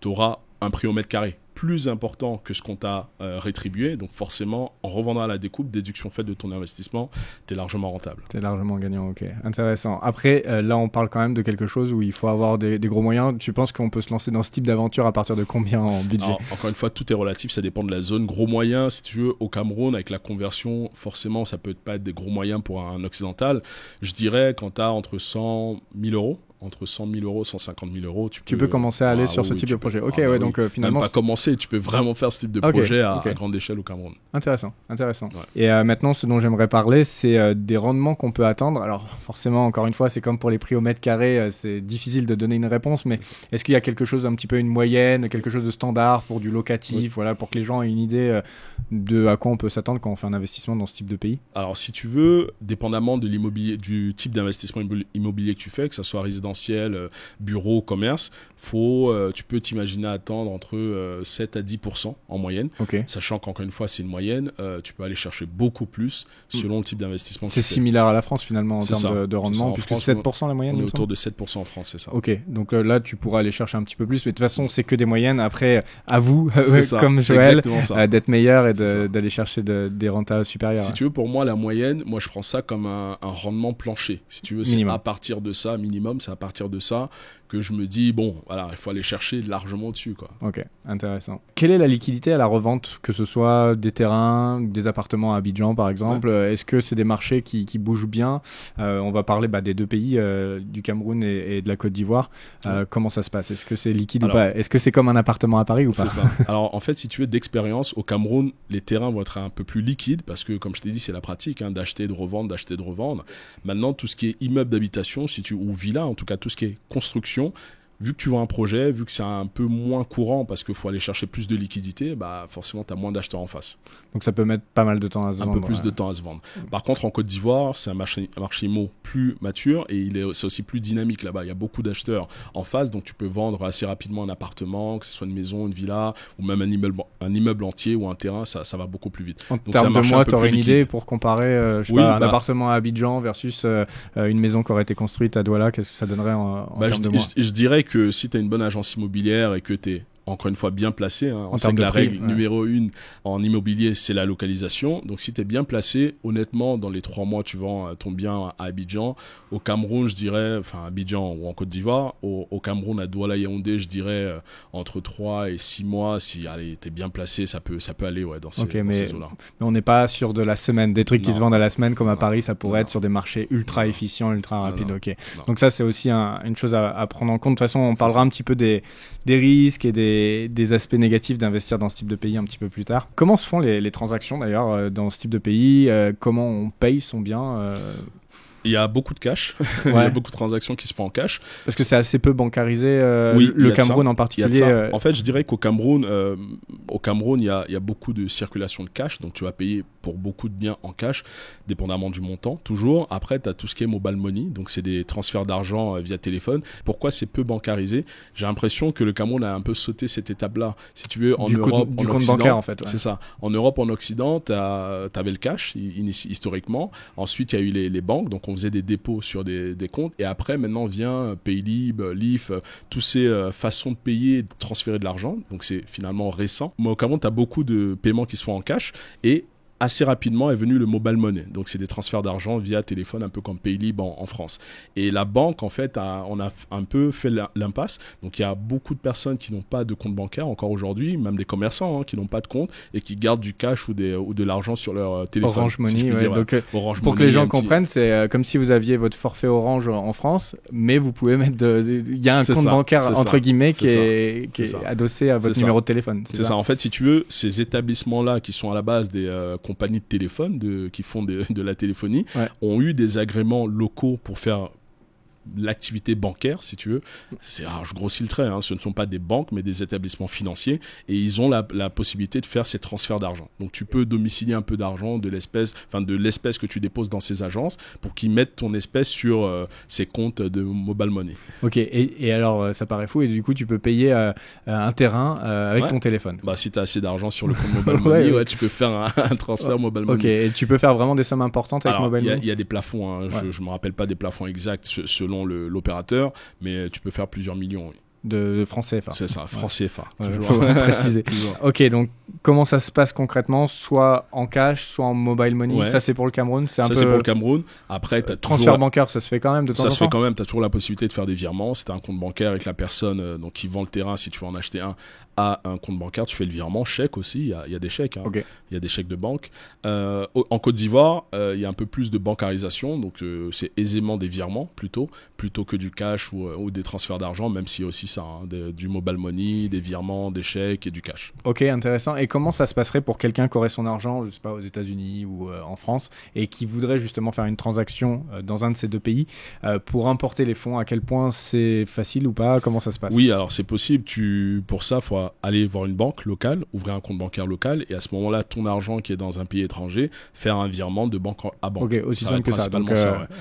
tu auras un prix au mètre carré plus important que ce qu'on t'a rétribué. Donc forcément, en revendant à la découpe, déduction faite de ton investissement, tu es largement rentable. Tu es largement gagnant, ok. Intéressant. Après, là, on parle quand même de quelque chose où il faut avoir des gros moyens. Tu penses qu'on peut se lancer dans ce type d'aventure à partir de combien en budget? Alors, encore une fois, tout est relatif, ça dépend de la zone. Gros moyens, si tu veux, au Cameroun, avec la conversion, forcément, ça peut pas être des gros moyens pour un occidental. Je dirais, quand tu as entre 100 000 euros, entre 100 000 euros, 150 000 euros, tu peux commencer à aller sur ce type de projet. Donc finalement, même pas commencer, tu peux vraiment faire ce type de projet à grande échelle au Cameroun. Intéressant. Ouais. Et maintenant, ce dont j'aimerais parler, c'est des rendements qu'on peut attendre. Alors forcément, encore une fois, c'est comme pour les prix au mètre carré, c'est difficile de donner une réponse, mais est-ce qu'il y a quelque chose un petit peu une moyenne, quelque chose de standard pour du locatif, voilà, pour que les gens aient une idée de à quoi on peut s'attendre quand on fait un investissement dans ce type de pays? Alors si tu veux, dépendamment de l'immobilier, du type d'investissement immobilier que tu fais, que ça soit résidentiel, bureau, commerce, tu peux t'imaginer attendre entre 7 à 10% en moyenne, sachant qu'encore une fois c'est une moyenne, tu peux aller chercher beaucoup plus selon le type d'investissement. C'est similaire à la France finalement en termes de rendement, puisque c'est 7% la moyenne. On est autour de 7% en France, c'est ça. Ok, donc là tu pourras aller chercher un petit peu plus, mais de toute façon c'est que des moyennes. Après, à vous, comme Joël, d'être meilleur et d'aller chercher des rentas supérieurs. Si tu veux, pour moi la moyenne, je prends ça comme un rendement plancher. Si tu veux, c'est à partir de ça, minimum, c'est à partir de ça que je me dis, bon, voilà, il faut aller chercher largement dessus, quoi. Ok, intéressant. Quelle est la liquidité à la revente, que ce soit des terrains, des appartements à Abidjan, par exemple? Est-ce que c'est des marchés qui bougent bien? On va parler des deux pays, du Cameroun et de la Côte d'Ivoire. Comment ça se passe? Est-ce que c'est liquide ou pas? Est-ce que c'est comme un appartement à Paris ou pas? C'est ça. Alors, en fait, si tu veux d'expérience, au Cameroun, les terrains vont être un peu plus liquides parce que, comme je t'ai dit, c'est la pratique d'acheter, de revendre, d'acheter, de revendre. Maintenant, tout ce qui est immeuble d'habitation, ou villa, en tout cas, tout ce qui est construction, vu que tu vends un projet, vu que c'est un peu moins courant parce qu'il faut aller chercher plus de liquidité, forcément, tu as moins d'acheteurs en face. Donc ça peut mettre pas mal de temps à se vendre. Un peu plus de temps à se vendre. Par contre, en Côte d'Ivoire, c'est un marché immo plus mature et c'est aussi plus dynamique là-bas. Il y a beaucoup d'acheteurs en face, donc tu peux vendre assez rapidement un appartement, que ce soit une maison, une villa, ou même un immeuble entier ou un terrain, ça va beaucoup plus vite. En termes de mois, tu aurais une idée pour comparer un appartement à Abidjan versus une maison qui aurait été construite à Douala, qu'est-ce que ça donnerait en termes de mois? Je dirais que si tu as une bonne agence immobilière et que tu es encore une fois bien placé, on sait que la règle numéro 1 en immobilier, c'est la localisation. Donc si tu es bien placé, honnêtement, dans les 3 mois, tu vends ton bien à Abidjan. Au Cameroun, je dirais, enfin Abidjan ou en Côte d'Ivoire. Au Cameroun, à Douala, Yaoundé, je dirais entre 3 et 6 mois. Si tu es bien placé, ça peut aller dans ces eaux-là. Mais on n'est pas sur de la semaine. Des trucs qui se vendent à la semaine, comme à Paris, ça pourrait être sur des marchés ultra efficients, ultra rapides. Donc ça, c'est aussi une chose à prendre en compte. De toute façon, on parlera un petit peu des risques et des aspects négatifs d'investir dans ce type de pays un petit peu plus tard. Comment se font les transactions d'ailleurs dans ce type de pays? Comment on paye son bien? Il y a beaucoup de cash, il y a beaucoup de transactions qui se font en cash. Parce que c'est assez peu bancarisé, le Cameroun en particulier. En fait, je dirais qu'au Cameroun, il y a beaucoup de circulation de cash, donc tu vas payer pour beaucoup de biens en cash, dépendamment du montant, toujours. Après, tu as tout ce qui est mobile money, donc c'est des transferts d'argent via téléphone. Pourquoi c'est peu bancarisé? J'ai l'impression que le Cameroun a un peu sauté cette étape-là. Si tu veux, en Europe, en compte Occident, bancaire en fait. C'est ça. En Europe, en Occident, tu avais le cash, historiquement. Ensuite, il y a eu les banques, donc on faisait des dépôts sur des comptes. Et après, maintenant, vient Paylib, Leaf, toutes ces façons de payer et de transférer de l'argent. Donc, c'est finalement récent. Mais au Cameroun, tu as beaucoup de paiements qui se font en cash. Et assez rapidement est venu le mobile money. Donc, c'est des transferts d'argent via téléphone, un peu comme Paylib en France. Et la banque, en fait, on a un peu fait l'impasse. Donc, il y a beaucoup de personnes qui n'ont pas de compte bancaire encore aujourd'hui, même des commerçants qui n'ont pas de compte et qui gardent du cash ou de l'argent sur leur téléphone. Orange Money, donc, pour que les gens comprennent, c'est comme si vous aviez votre forfait Orange en France, mais vous pouvez mettre il y a un compte bancaire, entre guillemets, qui est adossé à votre numéro de téléphone. C'est ça. En fait, si tu veux, ces établissements-là qui sont à la base des compagnies de téléphone qui font de la téléphonie ont eu des agréments locaux pour faire l'activité bancaire, si tu veux. Je grossis le trait, ce ne sont pas des banques mais des établissements financiers et ils ont la possibilité de faire ces transferts d'argent. Donc tu peux domicilier un peu d'argent de l'espèce que tu déposes dans ces agences pour qu'ils mettent ton espèce sur ces comptes de mobile money. Ok, et alors ça paraît fou et du coup tu peux payer un terrain avec ton téléphone. Si tu as assez d'argent sur le compte mobile money, tu peux faire un transfert mobile money. Ok, et tu peux faire vraiment des sommes importantes avec mobile money? Il y a des plafonds, je me rappelle pas des plafonds exacts selon l'opérateur, mais tu peux faire plusieurs millions. Oui. De francs CFA. C'est ça, francs CFA. Toujours. Faut préciser. Toujours. Ok, donc comment ça se passe concrètement? Soit en cash, soit en mobile money. Ça, c'est pour le Cameroun. C'est pour le Cameroun. Après, transfert bancaire, ça se fait quand même de temps en temps. Ça se fait quand même. Tu as toujours la possibilité de faire des virements. Si tu as un compte bancaire avec la personne qui vend le terrain, si tu veux en acheter un, à un compte bancaire, tu fais le virement. Chèque aussi. Il y a des chèques. Okay. Il y a des chèques de banque. En Côte d'Ivoire, il y a un peu plus de bancarisation. Donc, c'est aisément des virements plutôt que du cash ou des transferts d'argent, même s'il y a aussi ça, du mobile money, des virements, des chèques et du cash. Ok, intéressant. Et comment ça se passerait pour quelqu'un qui aurait son argent, je sais pas, aux États-Unis ou en France, et qui voudrait justement faire une transaction dans un de ces deux pays pour importer les fonds? À quel point c'est facile ou pas? Comment ça se passe? Oui, alors c'est possible. Pour ça, il faut aller voir une banque locale, ouvrir un compte bancaire local, et à ce moment-là, ton argent qui est dans un pays étranger, faire un virement de banque à banque. Ok, aussi simple que ça. Donc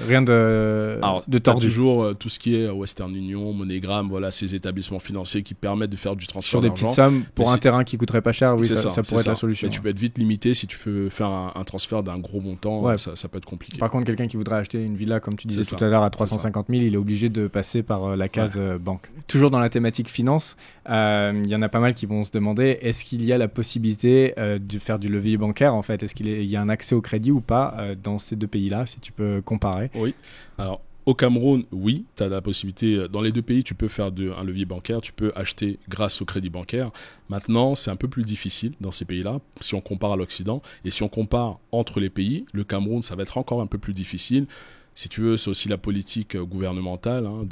rien de tordu. Toujours tout ce qui est Western Union, MoneyGram, voilà, ces établissements financiers qui permettent de faire du transfert sur des petites sommes pour un terrain qui coûterait pas cher. Oui, ça pourrait être la solution. Mais tu peux être vite limité si tu veux faire un transfert d'un gros montant. Ça peut être compliqué. Par contre, quelqu'un qui voudrait acheter une villa, comme tu disais tout à l'heure, à 350 000, il est obligé de passer par la case banque. Toujours dans la thématique finance, il y en a pas mal qui vont se demander, est-ce qu'il y a la possibilité de faire du levier bancaire en fait? Est-ce qu'il y a un accès au crédit ou pas dans ces deux pays-là, si tu peux comparer? Oui. Alors, Au Cameroun, oui, tu as la possibilité. Dans les deux pays, tu peux faire un levier bancaire, tu peux acheter grâce au crédit bancaire. Maintenant, c'est un peu plus difficile dans ces pays-là, si on compare à l'Occident. Et si on compare entre les pays, le Cameroun, ça va être encore un peu plus difficile. Si tu veux, c'est aussi la politique gouvernementale, hein,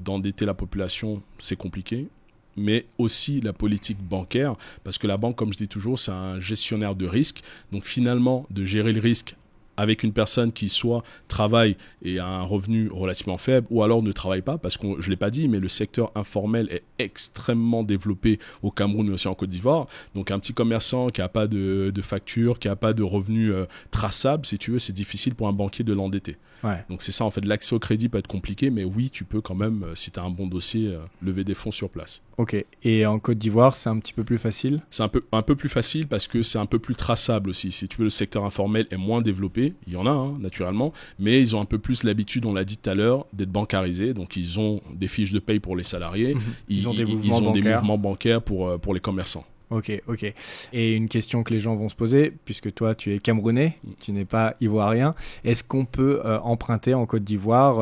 d'endetter la population, c'est compliqué. Mais aussi la politique bancaire, parce que la banque, comme je dis toujours, c'est un gestionnaire de risque. Donc finalement, de gérer le risque avec une personne qui soit travaille et a un revenu relativement faible ou alors ne travaille pas, parce que je ne l'ai pas dit, mais le secteur informel est extrêmement développé au Cameroun mais aussi en Côte d'Ivoire. Donc un petit commerçant qui n'a pas de facture, qui n'a pas de revenus traçables, si tu veux, c'est difficile pour un banquier de l'endetter. Ouais. Donc c'est ça, en fait, l'accès au crédit peut être compliqué, mais oui, tu peux quand même, si tu as un bon dossier, lever des fonds sur place. Ok, et en Côte d'Ivoire, c'est un petit peu plus facile? C'est un peu plus facile parce que c'est un peu plus traçable aussi. Si tu veux, le secteur informel est moins développé, il y en a hein, naturellement, mais ils ont un peu plus l'habitude, on l'a dit tout à l'heure, d'être bancarisés. Donc ils ont des fiches de paye pour les salariés, Ils ont des mouvements bancaires pour les commerçants. Ok. Et une question que les gens vont se poser, puisque toi tu es Camerounais, tu n'es pas ivoirien, est-ce qu'on peut emprunter en Côte d'Ivoire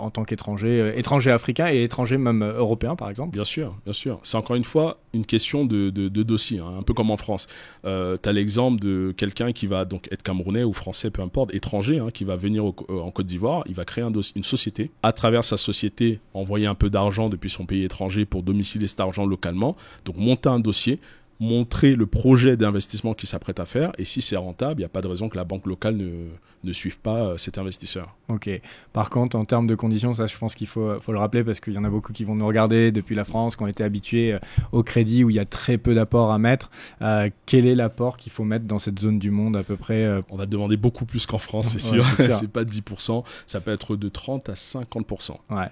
en tant qu'étranger, étranger africain et étranger même européen par exemple? Bien sûr. C'est encore une fois une question de dossier, hein, un peu comme en France. Tu as l'exemple de quelqu'un qui va donc être camerounais ou français, peu importe, étranger, hein, qui va venir en Côte d'Ivoire, il va créer une société. À travers sa société, envoyer un peu d'argent depuis son pays étranger pour domicilier cet argent localement, donc monter un dossier, montrer le projet d'investissement qu'il s'apprête à faire, et si c'est rentable, il n'y a pas de raison que la banque locale ne suive pas cet investisseur. Ok. Par contre, en termes de conditions, ça je pense qu'il faut le rappeler parce qu'il y en a beaucoup qui vont nous regarder depuis la France, qui ont été habitués au crédit où il y a très peu d'apports à mettre. Quel est l'apport qu'il faut mettre dans cette zone du monde à peu près On va te demander beaucoup plus qu'en France, c'est sûr. C'est pas 10%, ça peut être de 30 à 50%. Ouais.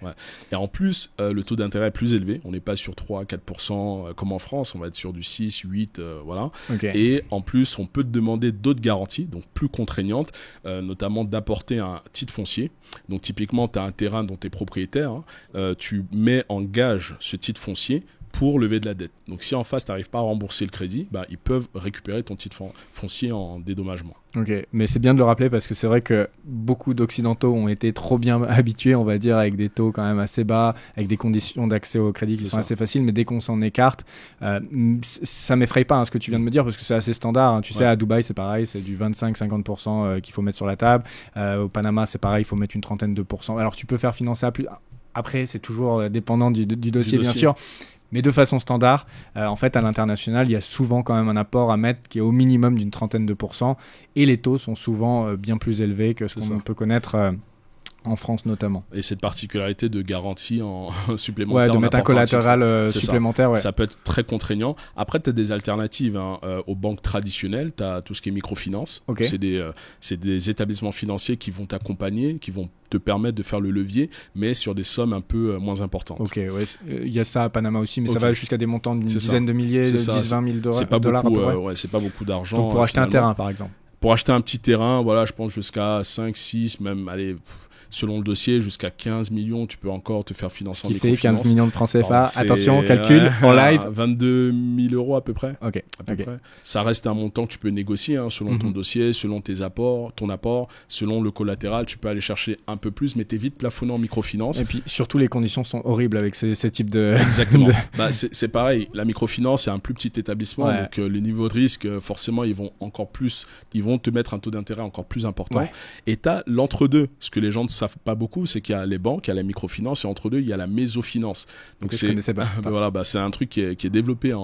Et en plus, le taux d'intérêt est plus élevé. On n'est pas sur 3 à 4% comme en France, on va être sur du 6, 8, voilà. Okay. Et en plus, on peut te demander d'autres garanties, donc plus contraignantes, notamment d'apporter un titre foncier. Donc typiquement, tu as un terrain dont tu es propriétaire, hein, tu mets en gage ce titre foncier pour lever de la dette. Donc si en face, tu n'arrives pas à rembourser le crédit, ils peuvent récupérer ton titre foncier en dédommagement. Ok, mais c'est bien de le rappeler parce que c'est vrai que beaucoup d'Occidentaux ont été trop bien habitués, on va dire, avec des taux quand même assez bas, avec des conditions d'accès au crédit qui sont assez faciles, mais dès qu'on s'en écarte, ça m'effraie pas ce que tu viens de me dire parce que c'est assez standard. Hein. Tu sais, à Dubaï, c'est pareil, c'est du 25-50% qu'il faut mettre sur la table. Au Panama, c'est pareil, il faut mettre une trentaine de pourcents. Alors tu peux faire financer à plus. Après, c'est toujours dépendant du dossier, bien sûr. Mais de façon standard, en fait, à l'international, il y a souvent quand même un apport à mettre qui est au minimum d'une trentaine de pourcents. Et les taux sont souvent bien plus élevés que ce qu'on peut connaître en France notamment. Et cette particularité de garantie supplémentaire. De mettre un collatéral supplémentaire. Ça peut être très contraignant. Après, tu as des alternatives aux banques traditionnelles. Tu as tout ce qui est microfinance. Okay. C'est des établissements financiers qui vont t'accompagner, qui vont te permettre de faire le levier, mais sur des sommes un peu moins importantes. Ok, il y a ça à Panama aussi, mais ça va jusqu'à des montants d'une dizaine de milliers, de 10-20 000 c'est pas dollars beaucoup, à peu près. c'est pas beaucoup d'argent. Donc pour acheter un terrain, par exemple. Pour acheter un petit terrain, je pense jusqu'à 5, 6, même, selon le dossier, jusqu'à 15 millions, tu peux encore te faire financer en microfinance. Qui fait 15 millions de francs CFA. Attention, calcul en live. 22 000 euros à peu près. Ok. Près. Ça reste un montant que tu peux négocier selon ton dossier, selon tes apports, ton apport, selon le collatéral. Tu peux aller chercher un peu plus, mais t'es vite plafonné en microfinance. Et puis surtout, les conditions sont horribles avec ces types de. Exactement. C'est pareil. La microfinance, c'est un plus petit établissement, donc les niveaux de risque, forcément, ils vont te mettre un taux d'intérêt encore plus important. Ouais. Et tu as l'entre-deux. Ce que les gens ne savent pas beaucoup, c'est qu'il y a les banques, il y a la microfinance, et entre deux, il y a la mésofinance. Donc je connaissais pas. C'est un truc qui est développé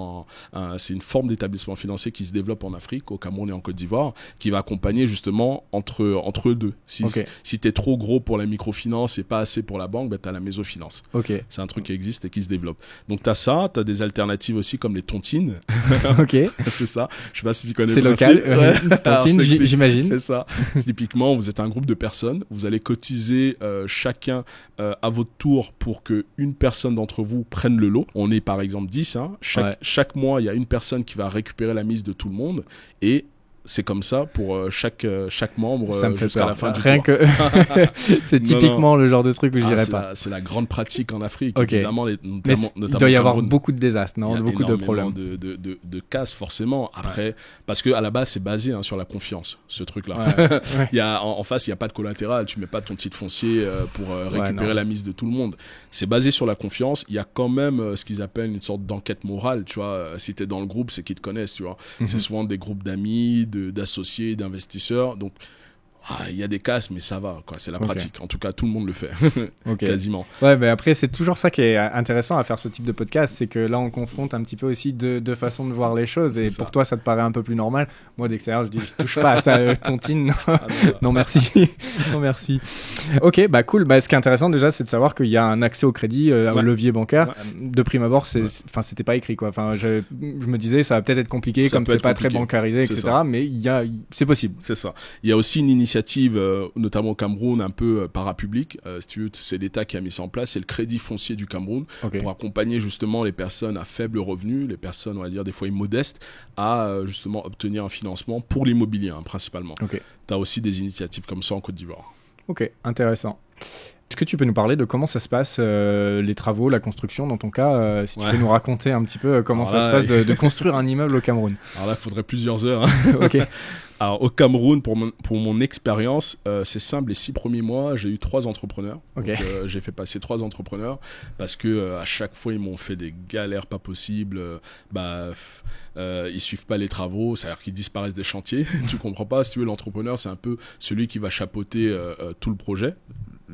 c'est une forme d'établissement financier qui se développe en Afrique, au Cameroun et en Côte d'Ivoire, qui va accompagner justement entre deux. Si tu es trop gros pour la microfinance et pas assez pour la banque, tu as la mésofinance. C'est un truc qui existe et qui se développe. Donc tu as ça, tu as des alternatives aussi comme les tontines. C'est ça. Je sais pas si tu connais. C'est local. Tontines, j'imagine. C'est ça. Typiquement, vous êtes un groupe de personnes, vous allez cotiser chacun à votre tour pour qu'une personne d'entre vous prenne le lot. On est par exemple 10. Chaque mois, il y a une personne qui va récupérer la mise de tout le monde et c'est comme ça pour chaque membre Ça me fait jusqu'à peur. la fin du Rien tour. que c'est typiquement le genre de truc où j'irais pas. C'est la grande pratique en Afrique, Ok. évidemment, Mais notamment il doit y au avoir Cameroun. beaucoup de désastres, Il y non, a beaucoup de énormément problèmes. de casse forcément. Après, parce que à la base c'est basé sur la confiance, ce truc-là. Ouais. Ouais. Il y a en face, il y a pas de collatéral. Tu mets pas ton titre foncier pour récupérer non. la mise de tout le monde. C'est basé sur la confiance. Il y a quand même ce qu'ils appellent une sorte d'enquête morale. Tu vois, si t'es dans le groupe, c'est qu'ils te connaissent. Tu vois, c'est souvent des groupes d'amis, d'associés, d'investisseurs. Donc il y a des casses, mais ça va, quoi. C'est la pratique. En tout cas, tout le monde le fait, quasiment. Ouais, mais après, c'est toujours ça qui est intéressant à faire ce type de podcast, c'est que là, on confronte un petit peu aussi deux façons de voir les choses. Et pour toi, ça te paraît un peu plus normal. Moi, d'extérieur, je dis, je touche pas à ça, tontine. Non, merci. Non, merci. Ok, bah cool. Bah, ce qui est intéressant déjà, c'est de savoir qu'il y a un accès au crédit, au levier bancaire. Ouais. De prime abord, c'était pas écrit, quoi. Enfin, je me disais, ça va peut-être être compliqué, ça comme c'est pas très bancarisé, etc. Ça. Mais c'est possible. C'est ça. Il y a aussi une initiative, notamment au Cameroun, un peu parapublique. Si tu veux, c'est l'État qui a mis ça en place. C'est le Crédit Foncier du Cameroun pour accompagner justement les personnes à faible revenu, les personnes, on va dire, des fois modestes, à justement obtenir un financement pour l'immobilier, principalement. Tu as aussi des initiatives comme ça en Côte d'Ivoire. Ok, intéressant. Est-ce que tu peux nous parler de comment ça se passe, les travaux, la construction, dans ton cas, si tu peux nous raconter un petit peu comment ça se passe de construire un immeuble au Cameroun? Alors là, il faudrait plusieurs heures. Alors au Cameroun, pour mon expérience, c'est simple, les 6 premiers mois, j'ai eu 3 entrepreneurs. Donc, j'ai fait passer 3 entrepreneurs parce que à chaque fois, ils m'ont fait des galères pas possibles. Ils suivent pas les travaux, c'est-à-dire qu'ils disparaissent des chantiers. Tu comprends pas, si tu veux, l'entrepreneur, c'est un peu celui qui va chapeauter tout le projet,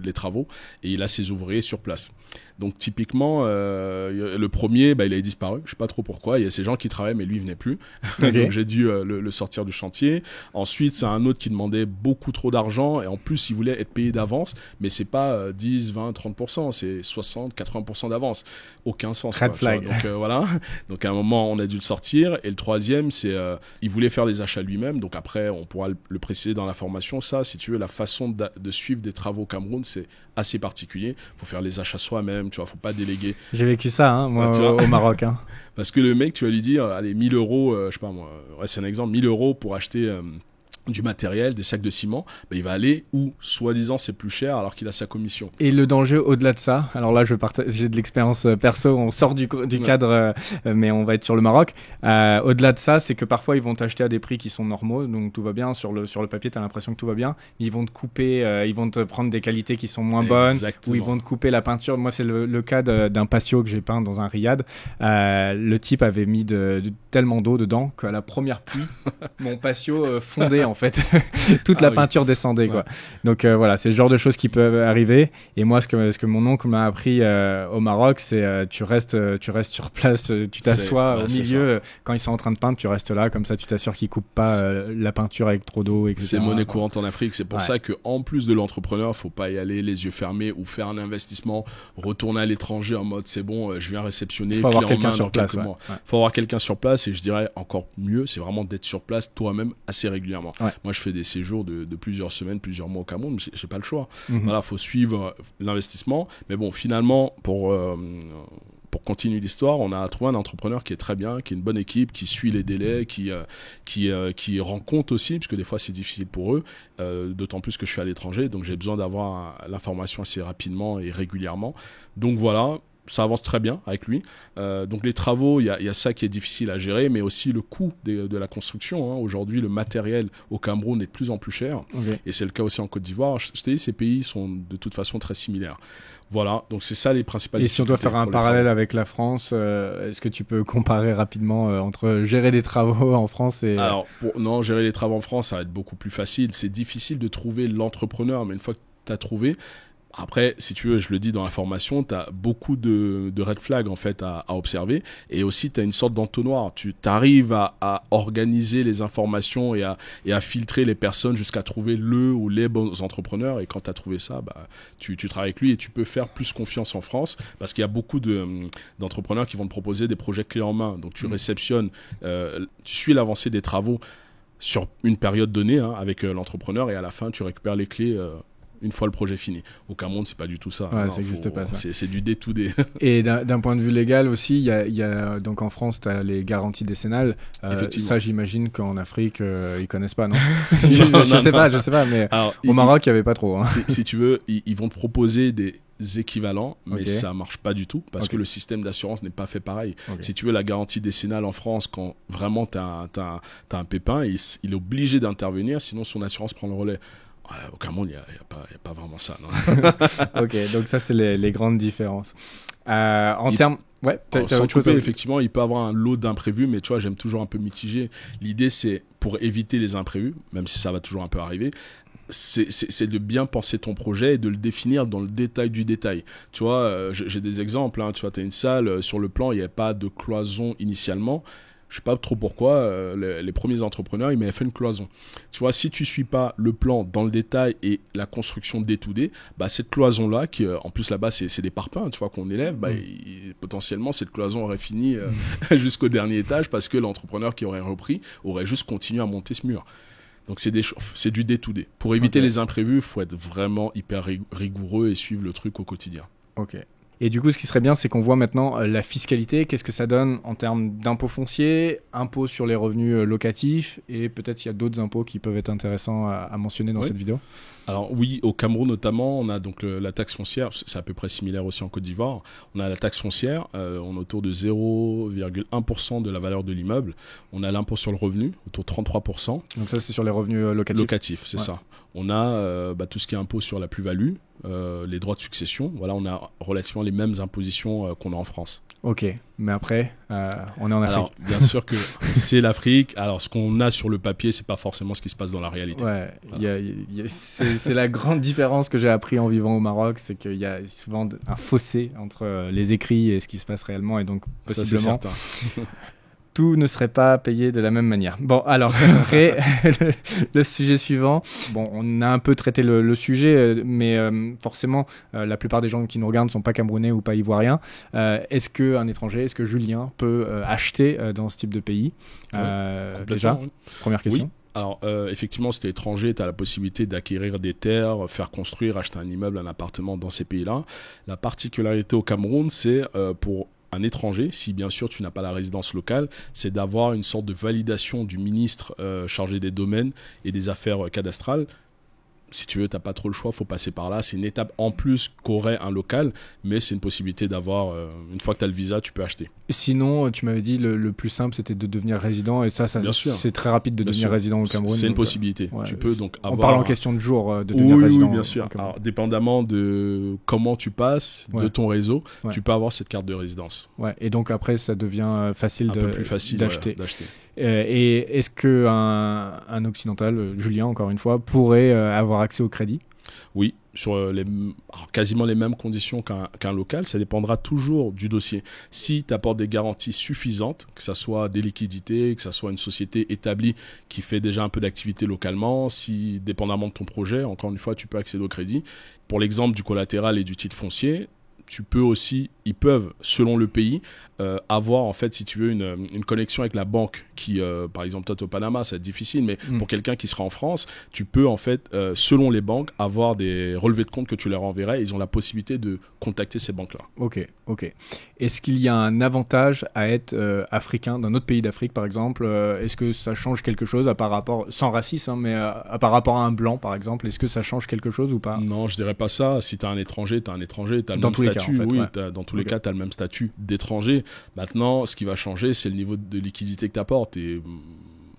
les travaux, et il a ses ouvriers sur place. Donc typiquement, le premier, il a disparu. Je sais pas trop pourquoi. Il y a ces gens qui travaillent, mais lui, il venait plus. Donc j'ai dû le sortir du chantier. Ensuite, c'est un autre qui demandait beaucoup trop d'argent, et en plus, il voulait être payé d'avance, mais c'est pas 10, 20, 30%, c'est 60, 80% d'avance. Aucun sens. Red flag. Donc voilà. Donc à un moment, on a dû le sortir. Et le troisième, c'est il voulait faire des achats lui-même. Donc après, on pourra le préciser dans la formation. Ça, si tu veux, la façon de suivre des travaux au Cameroun, c'est assez particulier. Faut faire les achats soi-même, tu vois, faut pas déléguer. J'ai vécu ça, moi, au Maroc. Parce que le mec, tu vas lui dire, allez, 1000 euros, je sais pas moi, c'est un exemple, 1000 euros pour acheter du matériel, des sacs de ciment, il va aller où, soi-disant, c'est plus cher alors qu'il a sa commission. Et le danger au-delà de ça, alors là, j'ai de l'expérience perso, on sort du cadre, mais on va être sur le Maroc. Au-delà de ça, c'est que parfois, ils vont t'acheter à des prix qui sont normaux, donc tout va bien. Sur le papier, tu as l'impression que tout va bien. Ils vont te couper, ils vont te prendre des qualités qui sont moins bonnes, ou ils vont te couper la peinture. Moi, c'est le cas d'un patio que j'ai peint dans un riad. Le type avait mis tellement d'eau dedans qu'à la première pluie, mon patio fondait en fait. Toute la peinture descendait, quoi. Donc voilà, c'est le genre de choses qui peuvent arriver. Et moi, ce que mon oncle m'a appris au Maroc, c'est tu restes sur place, tu t'assois au milieu. Quand ils sont en train de peindre, tu restes là, comme ça tu t'assures qu'ils coupent pas la peinture avec trop d'eau, etc. C'est monnaie courante en Afrique. C'est pour ça qu'en plus de l'entrepreneur, faut pas y aller les yeux fermés ou faire un investissement, retourner à l'étranger en mode c'est bon, je viens réceptionner. Faut avoir quelqu'un sur place. Faut avoir quelqu'un sur place, et je dirais encore mieux, c'est vraiment d'être sur place toi-même assez régulièrement. Moi, je fais des séjours de plusieurs semaines, plusieurs mois au Cameroun, j'ai pas le choix. Voilà, faut suivre l'investissement. Mais bon, finalement, pour continuer l'histoire, on a trouvé un entrepreneur qui est très bien, qui est une bonne équipe, qui suit les délais, qui rend compte aussi, parce que des fois c'est difficile pour eux, d'autant plus que je suis à l'étranger, donc j'ai besoin d'avoir l'information assez rapidement et régulièrement. Donc voilà, ça avance très bien avec lui. Donc les travaux, il y a ça qui est difficile à gérer, mais aussi le coût de la construction. Aujourd'hui, le matériel au Cameroun est de plus en plus cher. Et c'est le cas aussi en Côte d'Ivoire. Je t'ai dit, ces pays sont de toute façon très similaires. Voilà, donc c'est ça les principales difficultés. Et si on doit faire un parallèle avec la France, est-ce que tu peux comparer rapidement entre gérer des travaux en France et... Alors, non, gérer les travaux en France, ça va être beaucoup plus facile. C'est difficile de trouver l'entrepreneur, mais une fois que tu as trouvé... Après, si tu veux, je le dis dans la formation, tu as beaucoup de red flags en fait à observer, et aussi tu as une sorte d'entonnoir. Tu arrives à organiser les informations et à filtrer les personnes jusqu'à trouver le ou les bons entrepreneurs, et quand tu as trouvé ça, tu travailles avec lui, et tu peux faire plus confiance en France parce qu'il y a beaucoup d'entrepreneurs qui vont te proposer des projets clés en main. Donc tu réceptionnes, tu suis l'avancée des travaux sur une période donnée avec l'entrepreneur, et à la fin tu récupères les clés une fois le projet fini. Au Cameroun, c'est pas du tout ça. Ouais, non, ça n'existe pas, ça. C'est du day to day. Et d'un point de vue légal aussi, il y a donc en France, tu as les garanties décennales. Ça, j'imagine qu'en Afrique, ils connaissent pas, non? Je sais pas, mais alors, au Maroc, il y avait pas trop. Hein. Si tu veux, ils vont te proposer des équivalents, mais ça marche pas du tout parce que le système d'assurance n'est pas fait pareil. Si tu veux la garantie décennale en France, quand vraiment t'as un pépin, il est obligé d'intervenir, sinon son assurance prend le relais. Au Cameroun, il n'y a pas vraiment ça. Non. Ok, donc ça, c'est les grandes différences. En termes... Ouais, sans couper, effectivement, il peut avoir un lot d'imprévus, mais tu vois, j'aime toujours un peu mitiger. L'idée, c'est pour éviter les imprévus, même si ça va toujours un peu arriver, c'est de bien penser ton projet et de le définir dans le détail du détail. Tu vois, j'ai des exemples. Hein, tu vois, tu as une salle, sur le plan, il n'y avait pas de cloison initialement. Je sais pas trop pourquoi, les premiers entrepreneurs, ils m'avaient fait une cloison. Tu vois, si tu suis pas le plan dans le détail et la construction day-to-day, bah, cette cloison-là, qui en plus là-bas, c'est des parpaings, tu vois, qu'on élève, bah, potentiellement, cette cloison aurait fini jusqu'au dernier étage parce que l'entrepreneur qui aurait repris aurait juste continué à monter ce mur. Donc, c'est du day-to-day. Pour éviter les imprévus, il faut être vraiment hyper rigoureux et suivre le truc au quotidien. Ok. Et du coup, ce qui serait bien, c'est qu'on voit maintenant la fiscalité. Qu'est-ce que ça donne en termes d'impôts fonciers, impôts sur les revenus locatifs, et peut-être il y a d'autres impôts qui peuvent être intéressants à mentionner dans cette vidéo. Alors oui, au Cameroun notamment, on a donc la taxe foncière, c'est à peu près similaire aussi en Côte d'Ivoire. On a la taxe foncière, on est autour de 0,1% de la valeur de l'immeuble. On a l'impôt sur le revenu, autour de 33%. Donc ça, c'est sur les revenus locatifs. Locatifs, c'est ça. On a tout ce qui est impôt sur la plus-value, les droits de succession. Voilà, on a relativement les mêmes impositions qu'on a en France. Ok, mais après, on est en Afrique. Alors, bien sûr que c'est l'Afrique. Alors, ce qu'on a sur le papier, c'est pas forcément ce qui se passe dans la réalité. Ouais, voilà. C'est la grande différence que j'ai appris en vivant au Maroc, c'est qu'il y a souvent un fossé entre les écrits et ce qui se passe réellement, et donc possiblement... Ça, c'est certain. Tout ne serait pas payé de la même manière. Bon, alors, après, le sujet suivant. Bon, on a un peu traité le sujet, mais forcément, la plupart des gens qui nous regardent ne sont pas camerounais ou pas ivoiriens. Est-ce qu'un étranger, est-ce que Julien peut acheter dans ce type de pays déjà, première question. Oui. Alors, effectivement, si tu es étranger, tu as la possibilité d'acquérir des terres, faire construire, acheter un immeuble, un appartement dans ces pays-là. La particularité au Cameroun, c'est pour un étranger, si bien sûr tu n'as pas la résidence locale, c'est d'avoir une sorte de validation du ministre chargé des domaines et des affaires cadastrales. Si tu veux, tu n'as pas trop le choix, il faut passer par là. C'est une étape en plus qu'aurait un local, mais c'est une possibilité d'avoir, une fois que tu as le visa, tu peux acheter. Sinon, tu m'avais dit le plus simple, c'était de devenir résident, et ça c'est très rapide de devenir résident au Cameroun. C'est une possibilité. Ouais, tu peux donc avoir... On parle en question de jours de devenir résident. Oui, bien sûr. Alors, dépendamment de comment tu passes, de ton réseau, tu peux avoir cette carte de résidence. Ouais, et donc après, ça devient facile d'acheter. Et est-ce qu'un occidental, Julien encore une fois, pourrait avoir accès au crédit ? Oui, sur quasiment les mêmes conditions qu'un local. Ça dépendra toujours du dossier. Si tu apportes des garanties suffisantes, que ce soit des liquidités, que ce soit une société établie qui fait déjà un peu d'activité localement, si dépendamment de ton projet, encore une fois, tu peux accéder au crédit. Pour l'exemple du collatéral et du titre foncier, tu peux aussi, ils peuvent, selon le pays, avoir en fait, si tu veux, une connexion avec la banque qui, par exemple, toi, au Panama, ça va être difficile, mais pour quelqu'un qui sera en France, tu peux en fait, selon les banques, avoir des relevés de compte que tu leur enverrais. Ils ont la possibilité de contacter ces banques-là. Ok. Est-ce qu'il y a un avantage à être africain, d'un autre pays d'Afrique, par exemple ? Est-ce que ça change quelque chose par rapport, sans racisme, mais par rapport à un blanc, par exemple ? Est-ce que ça change quelque chose ou pas ? Non, je dirais pas ça. Si tu as un étranger, tu as un étranger, tu as le même statut. En fait, oui, dans tous les cas, tu as le même statut d'étranger. Maintenant, ce qui va changer, c'est le niveau de liquidité que tu apportes. Et